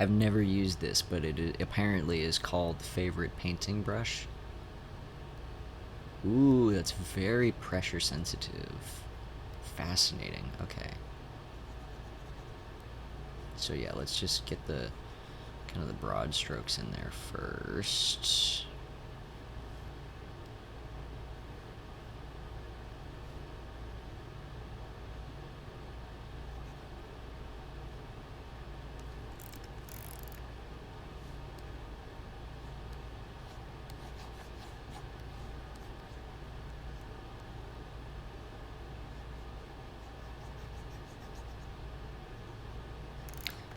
I've never used this, but it apparently is called favorite painting brush. Ooh, that's very pressure sensitive. Fascinating. Okay. So yeah, let's just get the kind of the broad strokes in there first.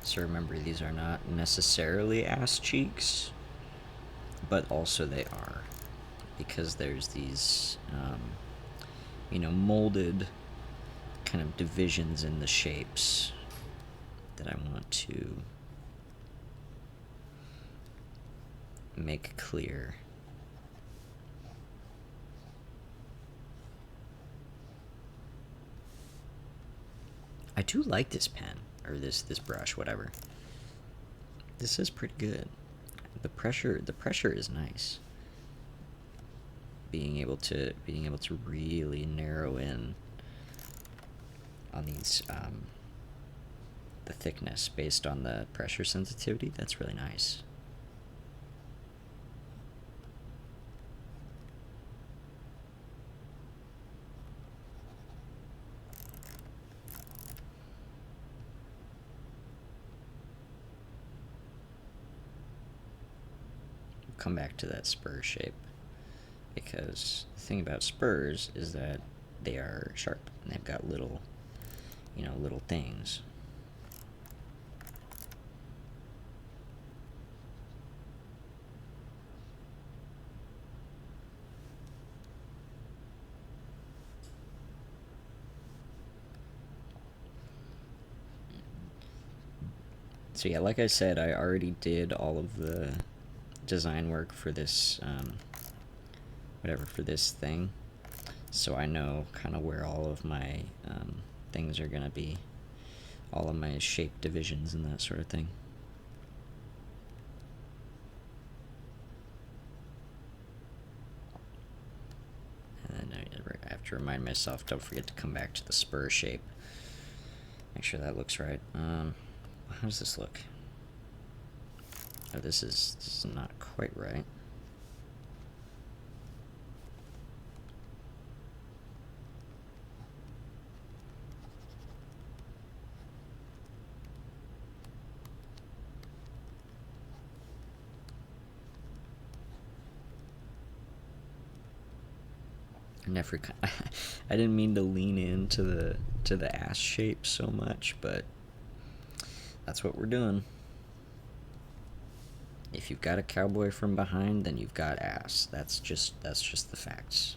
So remember, these are not necessarily ass cheeks, but also they are, because there's these, you know, molded kind of divisions in the shapes that I want to make clear. I do like this pen. Or this brush, whatever. This is pretty good. The pressure is nice. Being able to really narrow in on these the thickness based on the pressure sensitivity, that's really nice. come back to that spur shape, because the thing about spurs is that they are sharp and they've got little, little things. So yeah, like I said, I already did all of the design work for this, for this thing. So I know kind of where all of my things are going to be, all of my shape divisions and that sort of thing. And then I have to remind myself, don't forget to come back to the spur shape. Make sure that looks right. How does this look? Oh, this is not quite right. I didn't mean to lean into the ass shape so much, but that's what we're doing. If you've got a cowboy from behind, then you've got ass. That's just the facts.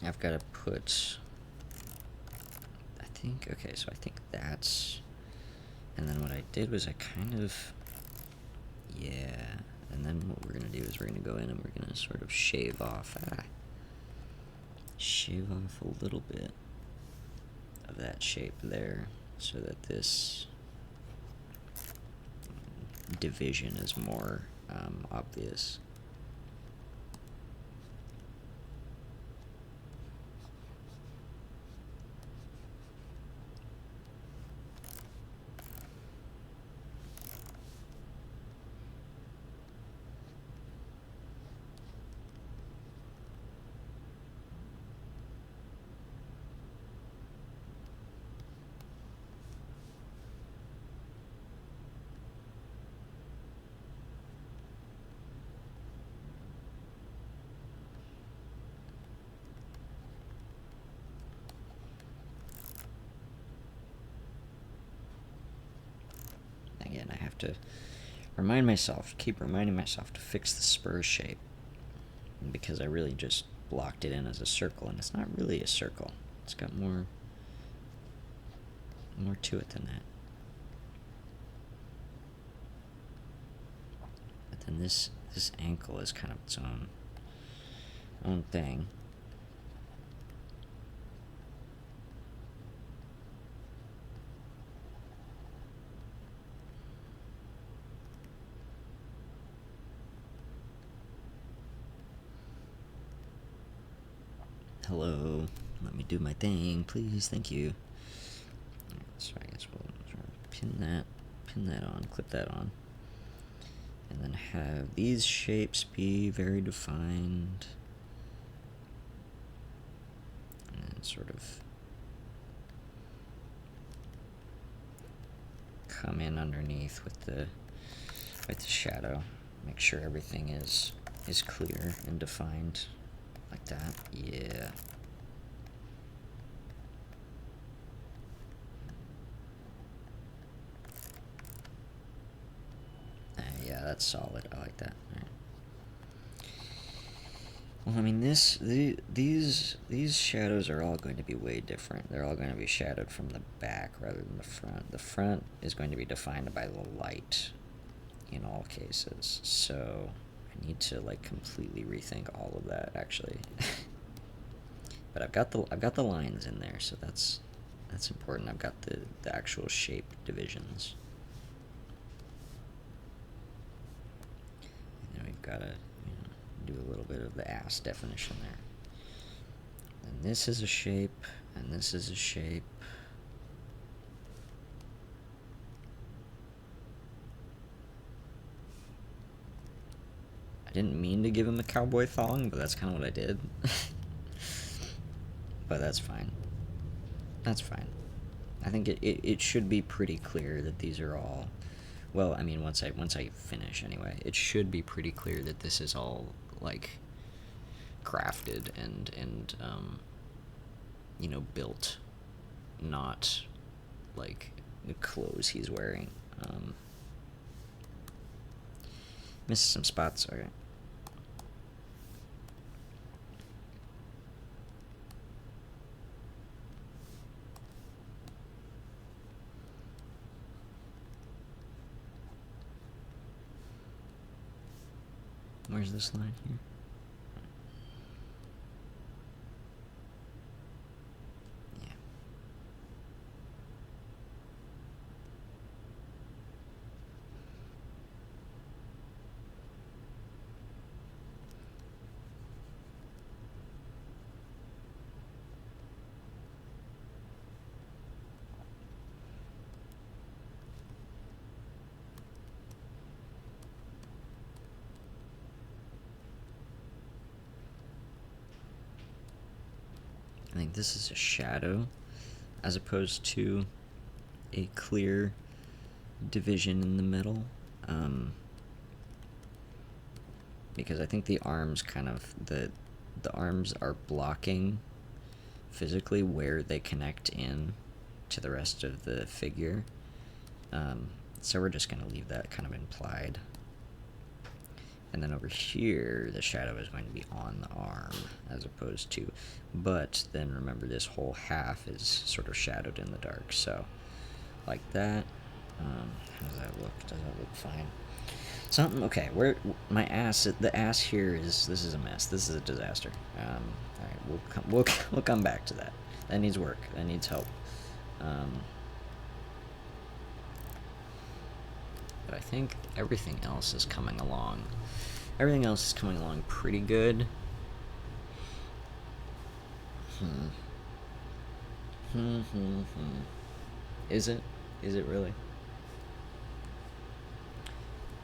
I've got to put, I think that's, and then what I did was I kind of, yeah, and then what we're going to do is we're going to go in and we're going to sort of shave off a little bit of that shape there, so that this division is more obvious. Again, I have to keep reminding myself to fix the spur shape, because I really just blocked it in as a circle, and it's not really a circle. It's got more to it than that. But then this ankle is kind of its own thing. Hello, let me do my thing, please, thank you. So I guess we'll sort of pin that on, clip that on, and then have these shapes be very defined, and then sort of come in underneath with the shadow. Make sure everything is clear and defined. Like that, yeah. Yeah, that's solid. I like that. All right. Well, I mean, these shadows are all going to be way different. They're all going to be shadowed from the back rather than the front. The front is going to be defined by the light in all cases. So I need to like completely rethink all of that, actually. But I've got the lines in there, so that's That's important. I've got the actual shape divisions. And then we've got to do a little bit of the ass definition there. And this is a shape, and this is a shape. I didn't mean to give him a cowboy thong, but that's kind of what I did. But that's fine. That's fine. I think it should be pretty clear that these are all, well, I mean, once I finish anyway, it should be pretty clear that this is all, like, crafted and built, not, like, the clothes he's wearing. Missed some spots, alright. Where's this line here? Yeah. I think this is a shadow as opposed to a clear division in the middle, because I think the arms kind of, the arms are blocking physically where they connect in to the rest of the figure, so we're just going to leave that kind of implied. And then over here, the shadow is going to be on the arm, as opposed to, but then remember this whole half is sort of shadowed in the dark, so like that. How does that look? Does that look fine? Something, okay, where, my ass, the ass here is, this is a mess, this is a disaster. Alright, we'll come back to that. That needs work, that needs help. But I think everything else is coming along. Everything else is coming along pretty good. Is it? Is it really?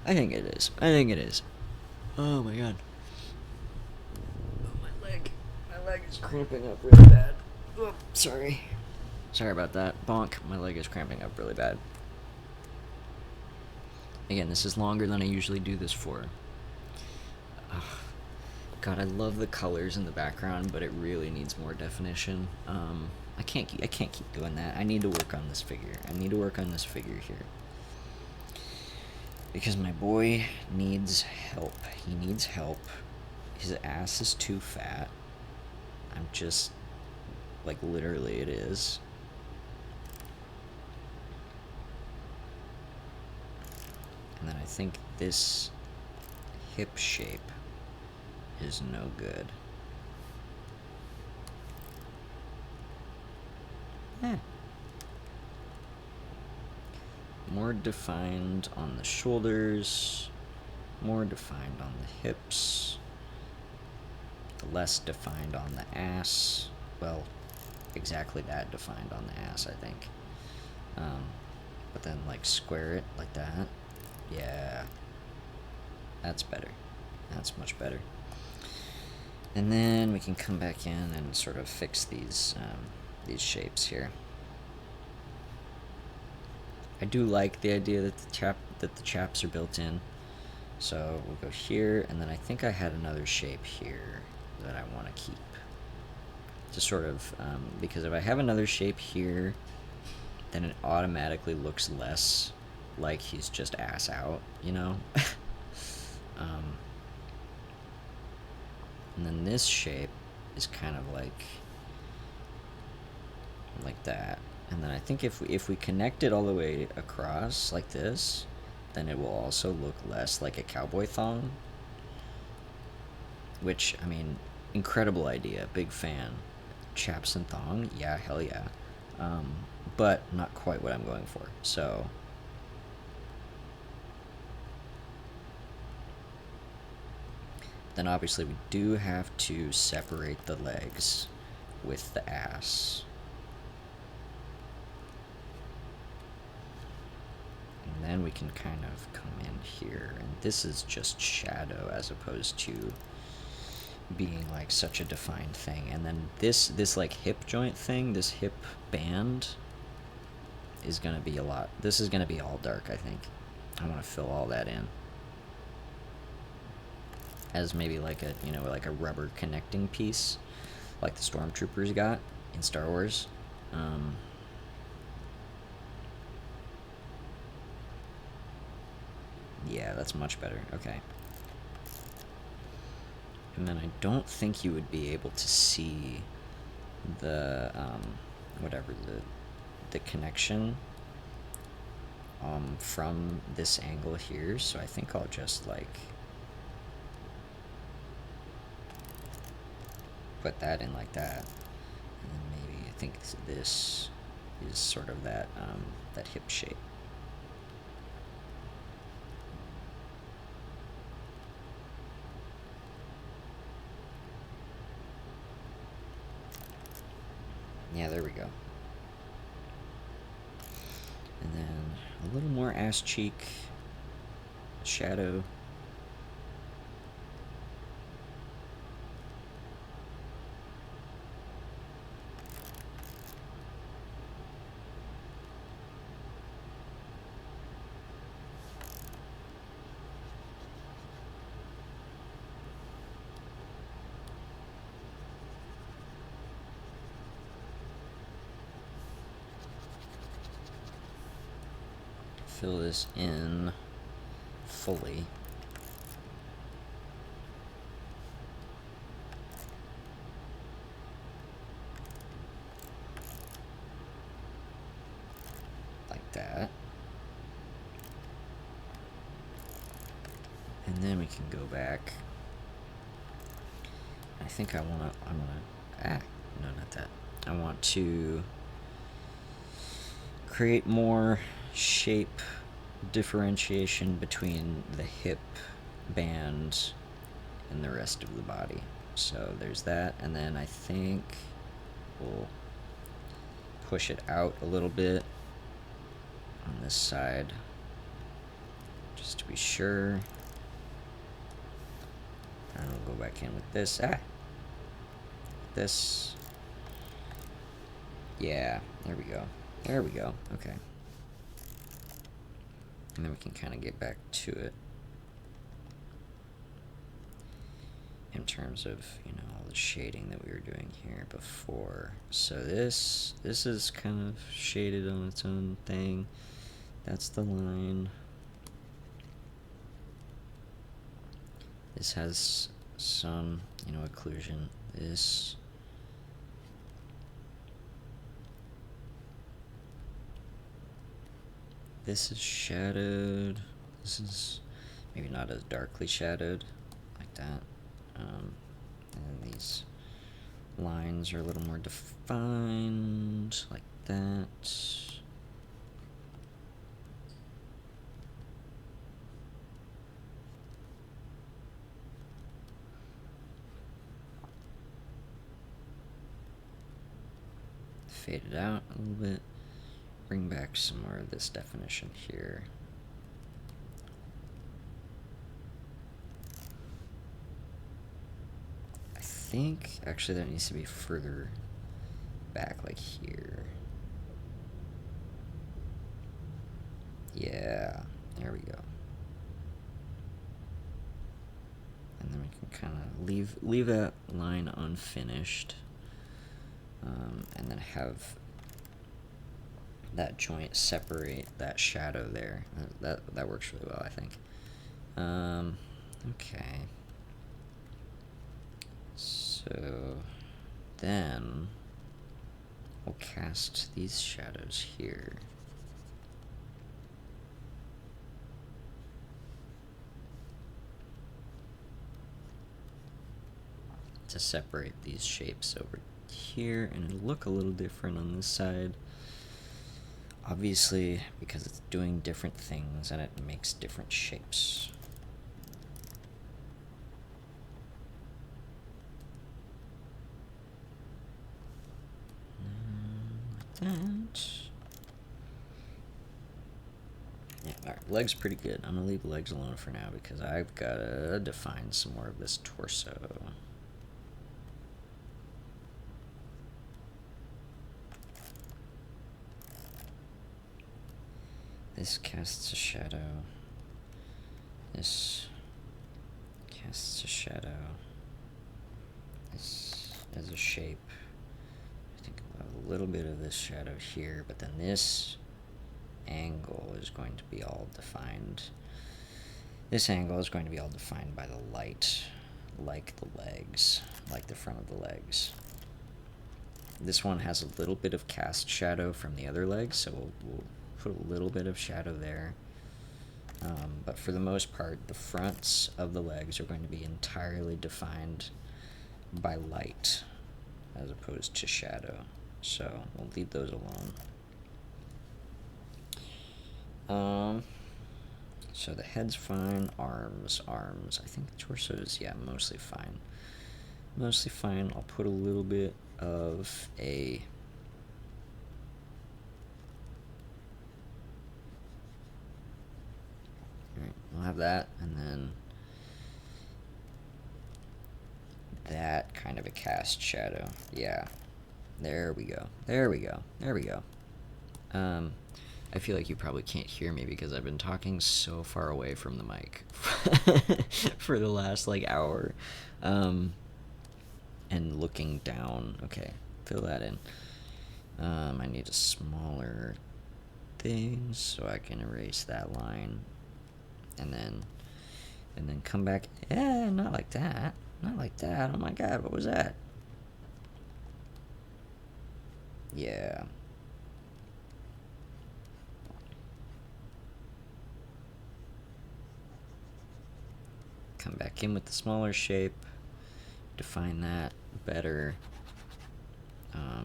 I think it is. I think it is. Oh my god. Oh, my leg. My leg is cramping up really bad. Oh, sorry. Sorry about that. Bonk. My leg is cramping up really bad. Again, this is longer than I usually do this for. God, I love the colors in the background, but it really needs more definition. I can't keep doing that. I need to work on this figure. I need to work on this figure here. Because my boy needs help. He needs help. His ass is too fat. I'm just, like, literally it is. And then I think this hip shape is no good. More defined on the shoulders, more defined on the hips, less defined on the ass. Well, exactly that defined on the ass, I think. But then, like, square it like that. Yeah. That's better. That's much better. And then we can come back in and sort of fix these shapes here. I do like the idea that the chaps are built in. So we'll go here, and then I think I had another shape here that I want to keep. To sort of, because if I have another shape here, then it automatically looks less like he's just ass out, you know? And then this shape is kind of like that. And then I think if we connect it all the way across like this, then it will also look less like a cowboy thong. Which, I mean, incredible idea, big fan. Chaps and thong, yeah, hell yeah. but not quite what I'm going for. So then obviously we do have to separate the legs with the ass. And then we can kind of come in here, and this is just shadow as opposed to being like such a defined thing. And then this like hip joint thing, this hip band is gonna be a lot. This is gonna be all dark, I think. I want to fill all that in as maybe like a, you know, like a rubber connecting piece, like the stormtroopers got in Star Wars. Yeah, that's much better. Okay. And then I don't think you would be able to see the whatever the connection from this angle here, so I think I'll just like put that in like that, and then maybe I think this is sort of that that hip shape. Yeah, there we go. And then a little more ass cheek shadow. Fill this in fully. Like that. And then we can go back. I think I want to, no, not that. I want to create more shape differentiation between the hip band and the rest of the body. So there's that, and then I think we'll push it out a little bit on this side, just to be sure. And we'll go back in with this. This. Yeah, there we go. There we go. Okay. And then we can kind of get back to it in terms of, you know, all the shading that we were doing here before. So this is kind of shaded on its own thing. That's the line. This has some, you know, occlusion. This is shadowed. This is maybe not as darkly shadowed, like that. And then these lines are a little more defined, like that. Fade it out a little bit. Bring back some more of this definition here. I think actually that needs to be further back, like here. Yeah, there we go. And then we can kind of leave that line unfinished, and then have that joint separate that shadow there. That works really well, I think. Okay. So then we'll cast these shadows here. To separate these shapes over here, and it'll look a little different on this side. Obviously, because it's doing different things and it makes different shapes. Like that. Yeah, alright, legs pretty good. I'm gonna leave legs alone for now because I've gotta define some more of this torso. This casts a shadow. This casts a shadow. This as a shape. I think a little bit of this shadow here, but then this angle is going to be all defined. This angle is going to be all defined by the light, like the legs, like the front of the legs. This one has a little bit of cast shadow from the other legs, so we'll put a little bit of shadow there. But for the most part, the fronts of the legs are going to be entirely defined by light as opposed to shadow. So we'll leave those alone. So the head's fine, arms. I think the torso is, yeah, mostly fine. Mostly fine. I'll put a little bit of a... Alright, we'll have that, and then that kind of a cast shadow. Yeah. There we go. There we go. There we go. I feel like you probably can't hear me because I've been talking so far away from the mic for the last, like, hour. And looking down. Okay, fill that in. I need a smaller thing so I can erase that line. And then come back. Yeah, not like that. Not like that. Oh my god, what was that? Yeah. Come back in with the smaller shape. Define that better.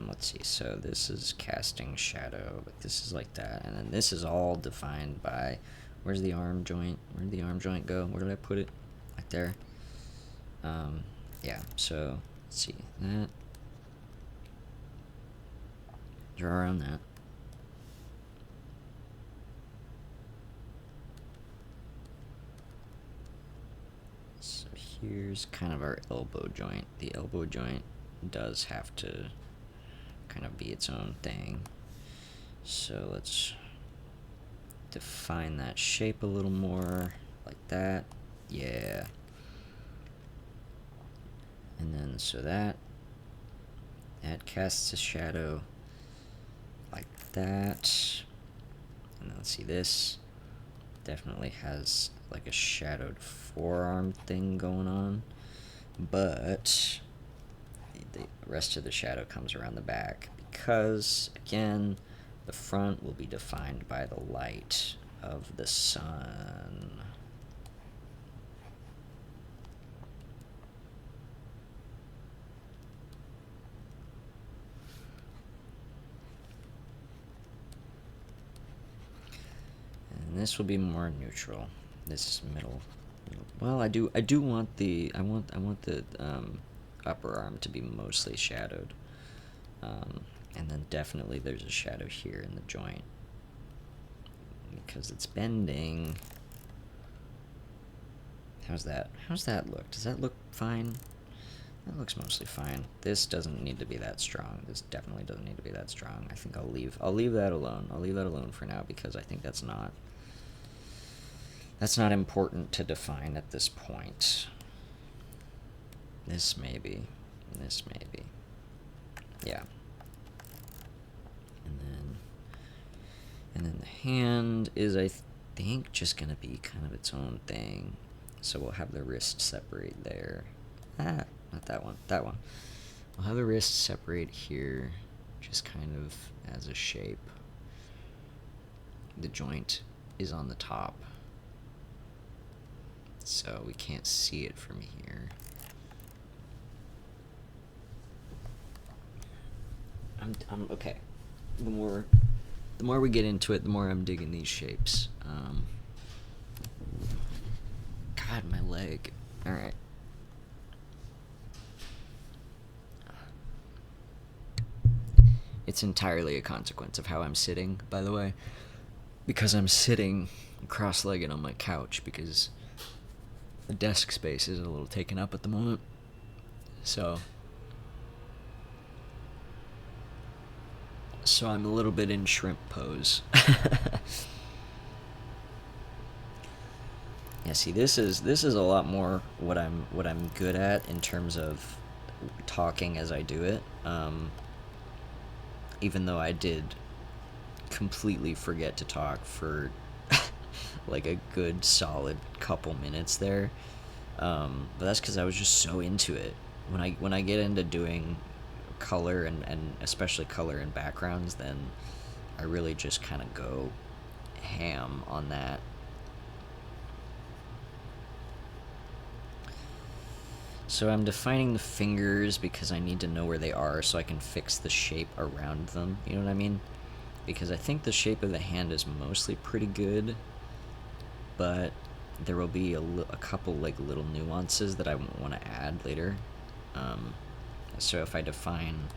Let's see, so this is casting shadow, but this is like that, and then this is all defined by, where's the arm joint? Where did the arm joint go? Where did I put it? Like there. Yeah, so, let's see, that. Draw around that. So here's kind of our elbow joint. The elbow joint does have to kind of be its own thing. So let's define that shape a little more, like that. Yeah. And then so that casts a shadow like that. And then let's see, this definitely has like a shadowed forearm thing going on, but the rest of the shadow comes around the back because, again, the front will be defined by the light of the sun. And this will be more neutral. This is middle. Well, I do want the upper arm to be mostly shadowed. And then definitely there's a shadow here in the joint because it's bending. How's that look? Does that look fine? That looks mostly fine. This doesn't need to be that strong. This definitely doesn't need to be that strong. I think I'll leave that alone. I'll leave that alone for now because I think that's not important to define at this point. This maybe. Yeah. And then the hand is, I think, just gonna be kind of its own thing. So we'll have the wrist separate there. Not that one. That one. We'll have the wrist separate here, just kind of as a shape. The joint is on the top, so we can't see it from here. I'm okay. The more the more we get into it, the more I'm digging these shapes. God, my leg. Alright. It's entirely a consequence of how I'm sitting, by the way. Because I'm sitting cross-legged on my couch, because the desk space is a little taken up at the moment. So I'm a little bit in shrimp pose. Yeah, see, this is a lot more what I'm good at in terms of talking as I do it. Even though I did completely forget to talk for like a good solid couple minutes there, but that's because I was just so into it. When I get into doing color and especially color and backgrounds, then I really just kind of go ham on that. So I'm defining the fingers because I need to know where they are so I can fix the shape around them, you know what I mean? Because I think the shape of the hand is mostly pretty good, but there will be a couple like little nuances that I want to add later. So if I define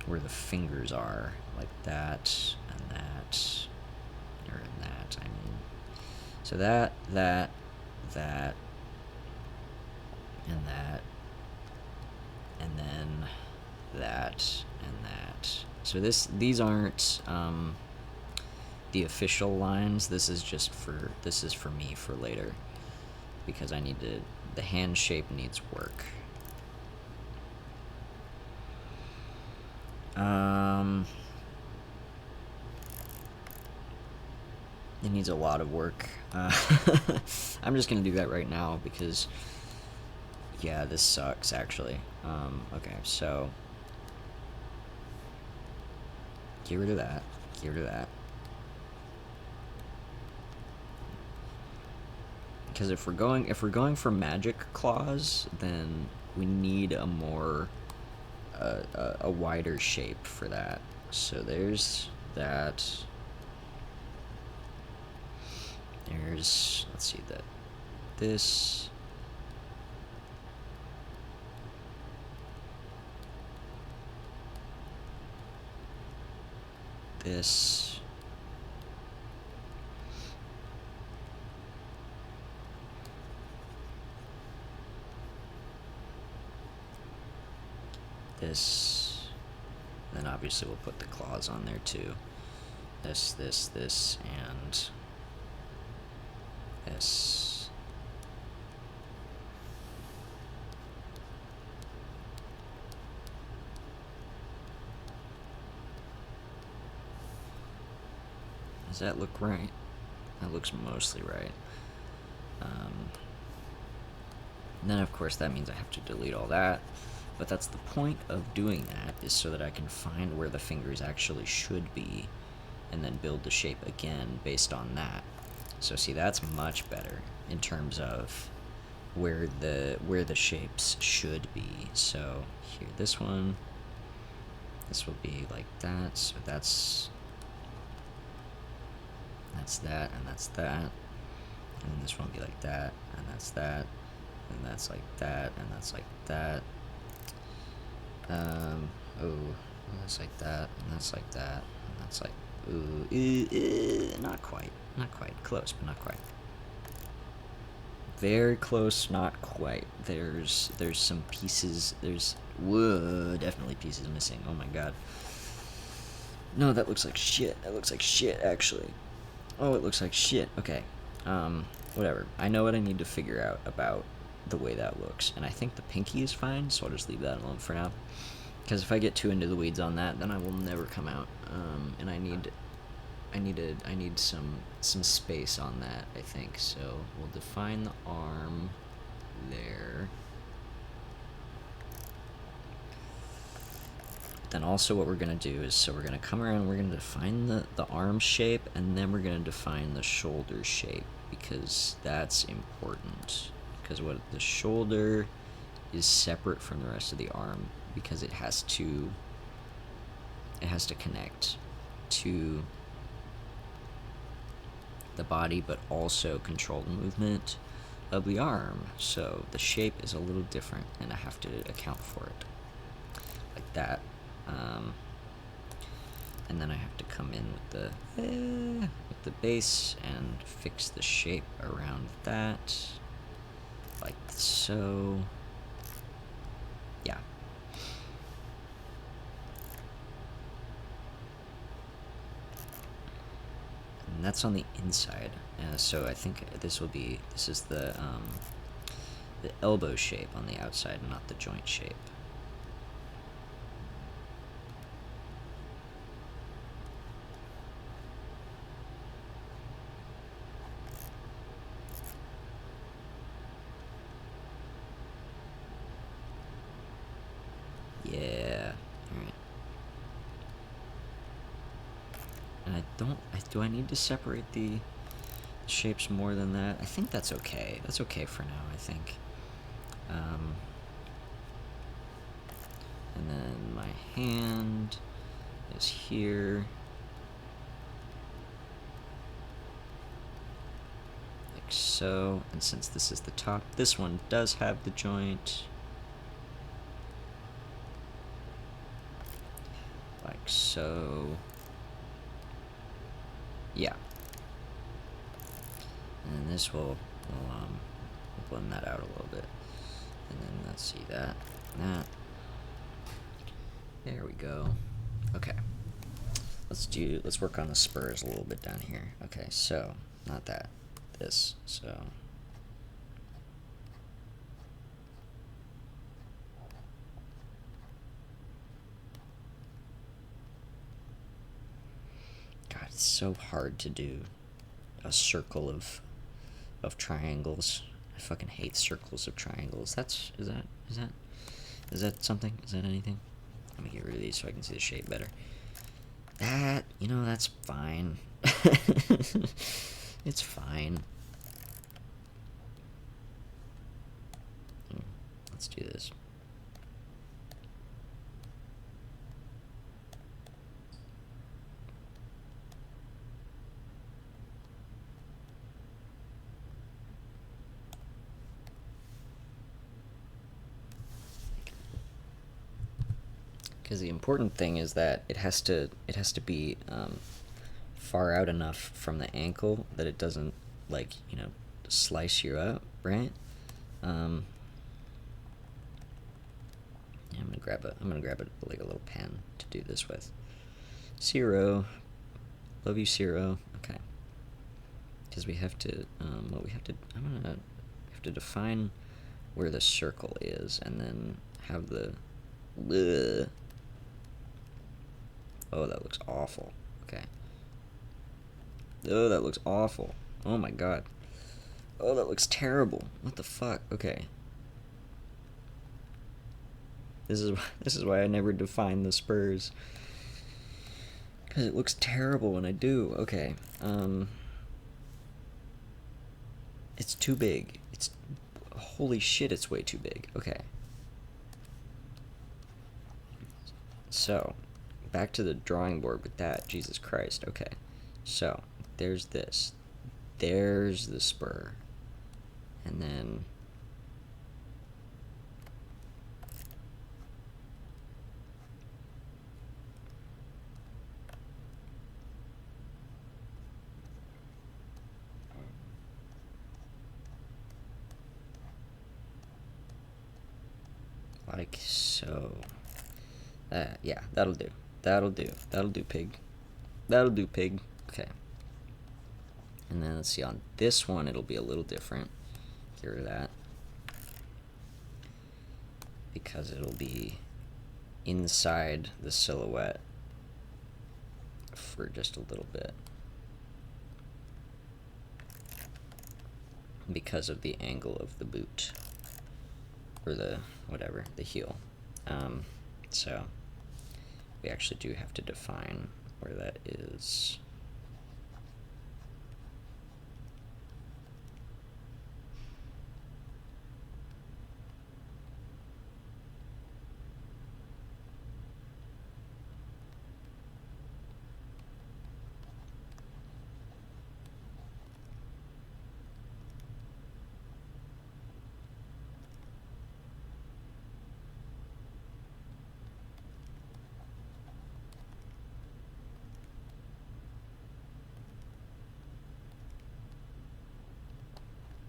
where the fingers are, like that and that, or that, I mean, so that, and that, and then that, and that. So these aren't the official lines. This is for me for later, because the hand shape needs work. It needs a lot of work. I'm just gonna do that right now because, yeah, this sucks actually. Okay, so get rid of that. Get rid of that. Because if we're going for magic claws, then we need a more a wider shape for that. So there's that. There's, let's see, this. This. This. Then obviously we'll put the claws on there too. This, and this. Does that look right? That looks mostly right. And then of course that means I have to delete all that, but that's the point of doing that, is so that I can find where the fingers actually should be and then build the shape again based on that. So see, that's much better in terms of where the shapes should be. So here, this will be like that, so that's that, and that's that, and then this one will be like that, and that's that, and that's like that, and that's like that. That's like that, and that's like that, and that's like, not quite, close, but not quite. Very close, not quite. There's some pieces, definitely pieces missing, oh my god. No, that looks like shit, actually. Oh, it looks like shit, okay. Whatever, I know what I need to figure out about the way that looks, and I think the pinky is fine, so I'll just leave that alone for now. Because if I get too into the weeds on that, then I will never come out, and I need some space on that, I think. So we'll define the arm there. Then also what we're gonna do is, so we're gonna come around, we're gonna define the arm shape, and then we're gonna define the shoulder shape, because that's important. Because what the shoulder is separate from the rest of the arm, because it has to connect to the body, but also control the movement of the arm. So the shape is a little different, and I have to account for it like that. And then I have to come in with the base and fix the shape around that, like so. Yeah. And that's on the inside. So I think this is the elbow shape on the outside, not the joint shape. Yeah. Alright. And do I need to separate the shapes more than that? I think that's okay. That's okay for now, I think. And then my hand is here. Like so. And since this is the top, this one does have the joint. Like so. Yeah. And this will blend that out a little bit. And then let's see that. There we go. Okay. Let's work on the spurs a little bit down here. Okay, so not that. This. So God, it's so hard to do a circle of triangles. I fucking hate circles of triangles. Is that something? Is that anything? Let me get rid of these so I can see the shape better. That's fine. It's fine. Let's do this. Because the important thing is that it has to be far out enough from the ankle that it doesn't slice you up, right? I'm gonna grab like a little pen to do this with. Zero, love you, Zero. Okay. Because we have to define where the circle is, and then have the. Oh, that looks awful. Okay. Oh, that looks awful. Oh my god. Oh, that looks terrible. What the fuck? Okay. This is why I never define the spurs. Because it looks terrible when I do. Okay. It's too big. Holy shit, it's way too big. Okay. So, back to the drawing board with that. Jesus Christ. Okay. So, there's this. There's the spur. And then like so. Yeah, that'll do. That'll do, pig. That'll do, pig. Okay. And then let's see, on this one it'll be a little different. Get rid of that. Because it'll be inside the silhouette for just a little bit. Because of the angle of the boot. Or the heel. So we actually do have to define where that is.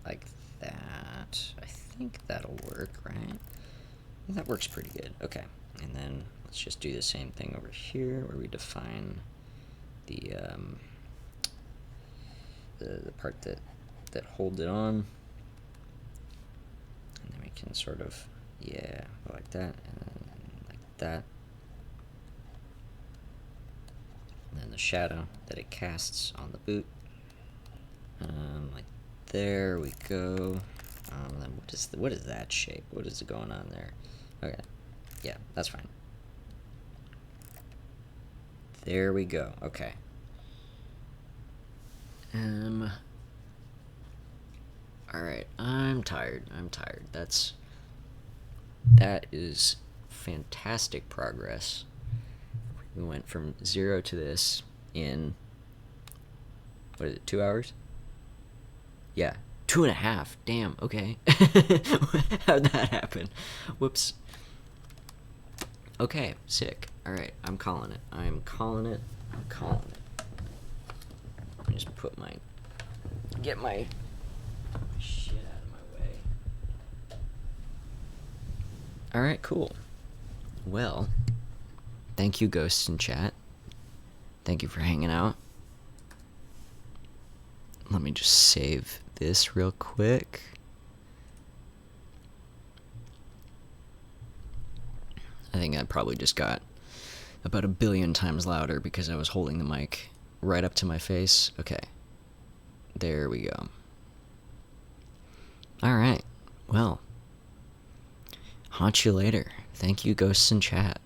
like that. I think that'll work, right? That works pretty good. Okay, and then let's just do the same thing over here where we define the part that holds it on, and then we can sort of, yeah, like that, and then like that, and then the shadow that it casts on the boot, like there we go. Then what is that shape? What is going on there? Okay, yeah, that's fine. There we go. Okay. Alright, I'm tired. That is fantastic progress. We went from 0 to this in, what is it, 2 hours? Yeah, 2.5. Damn, okay. How'd that happen? Whoops. Okay, sick. Alright, I'm calling it. Let me just get my shit out of my way. Alright, cool. Well, thank you, ghosts in chat. Thank you for hanging out. Let me just save this real quick. I think I probably just got about 1 billion times louder because I was holding the mic right up to my face. Okay. There we go. Alright. Well, haunt you later. Thank you, ghosts in chat.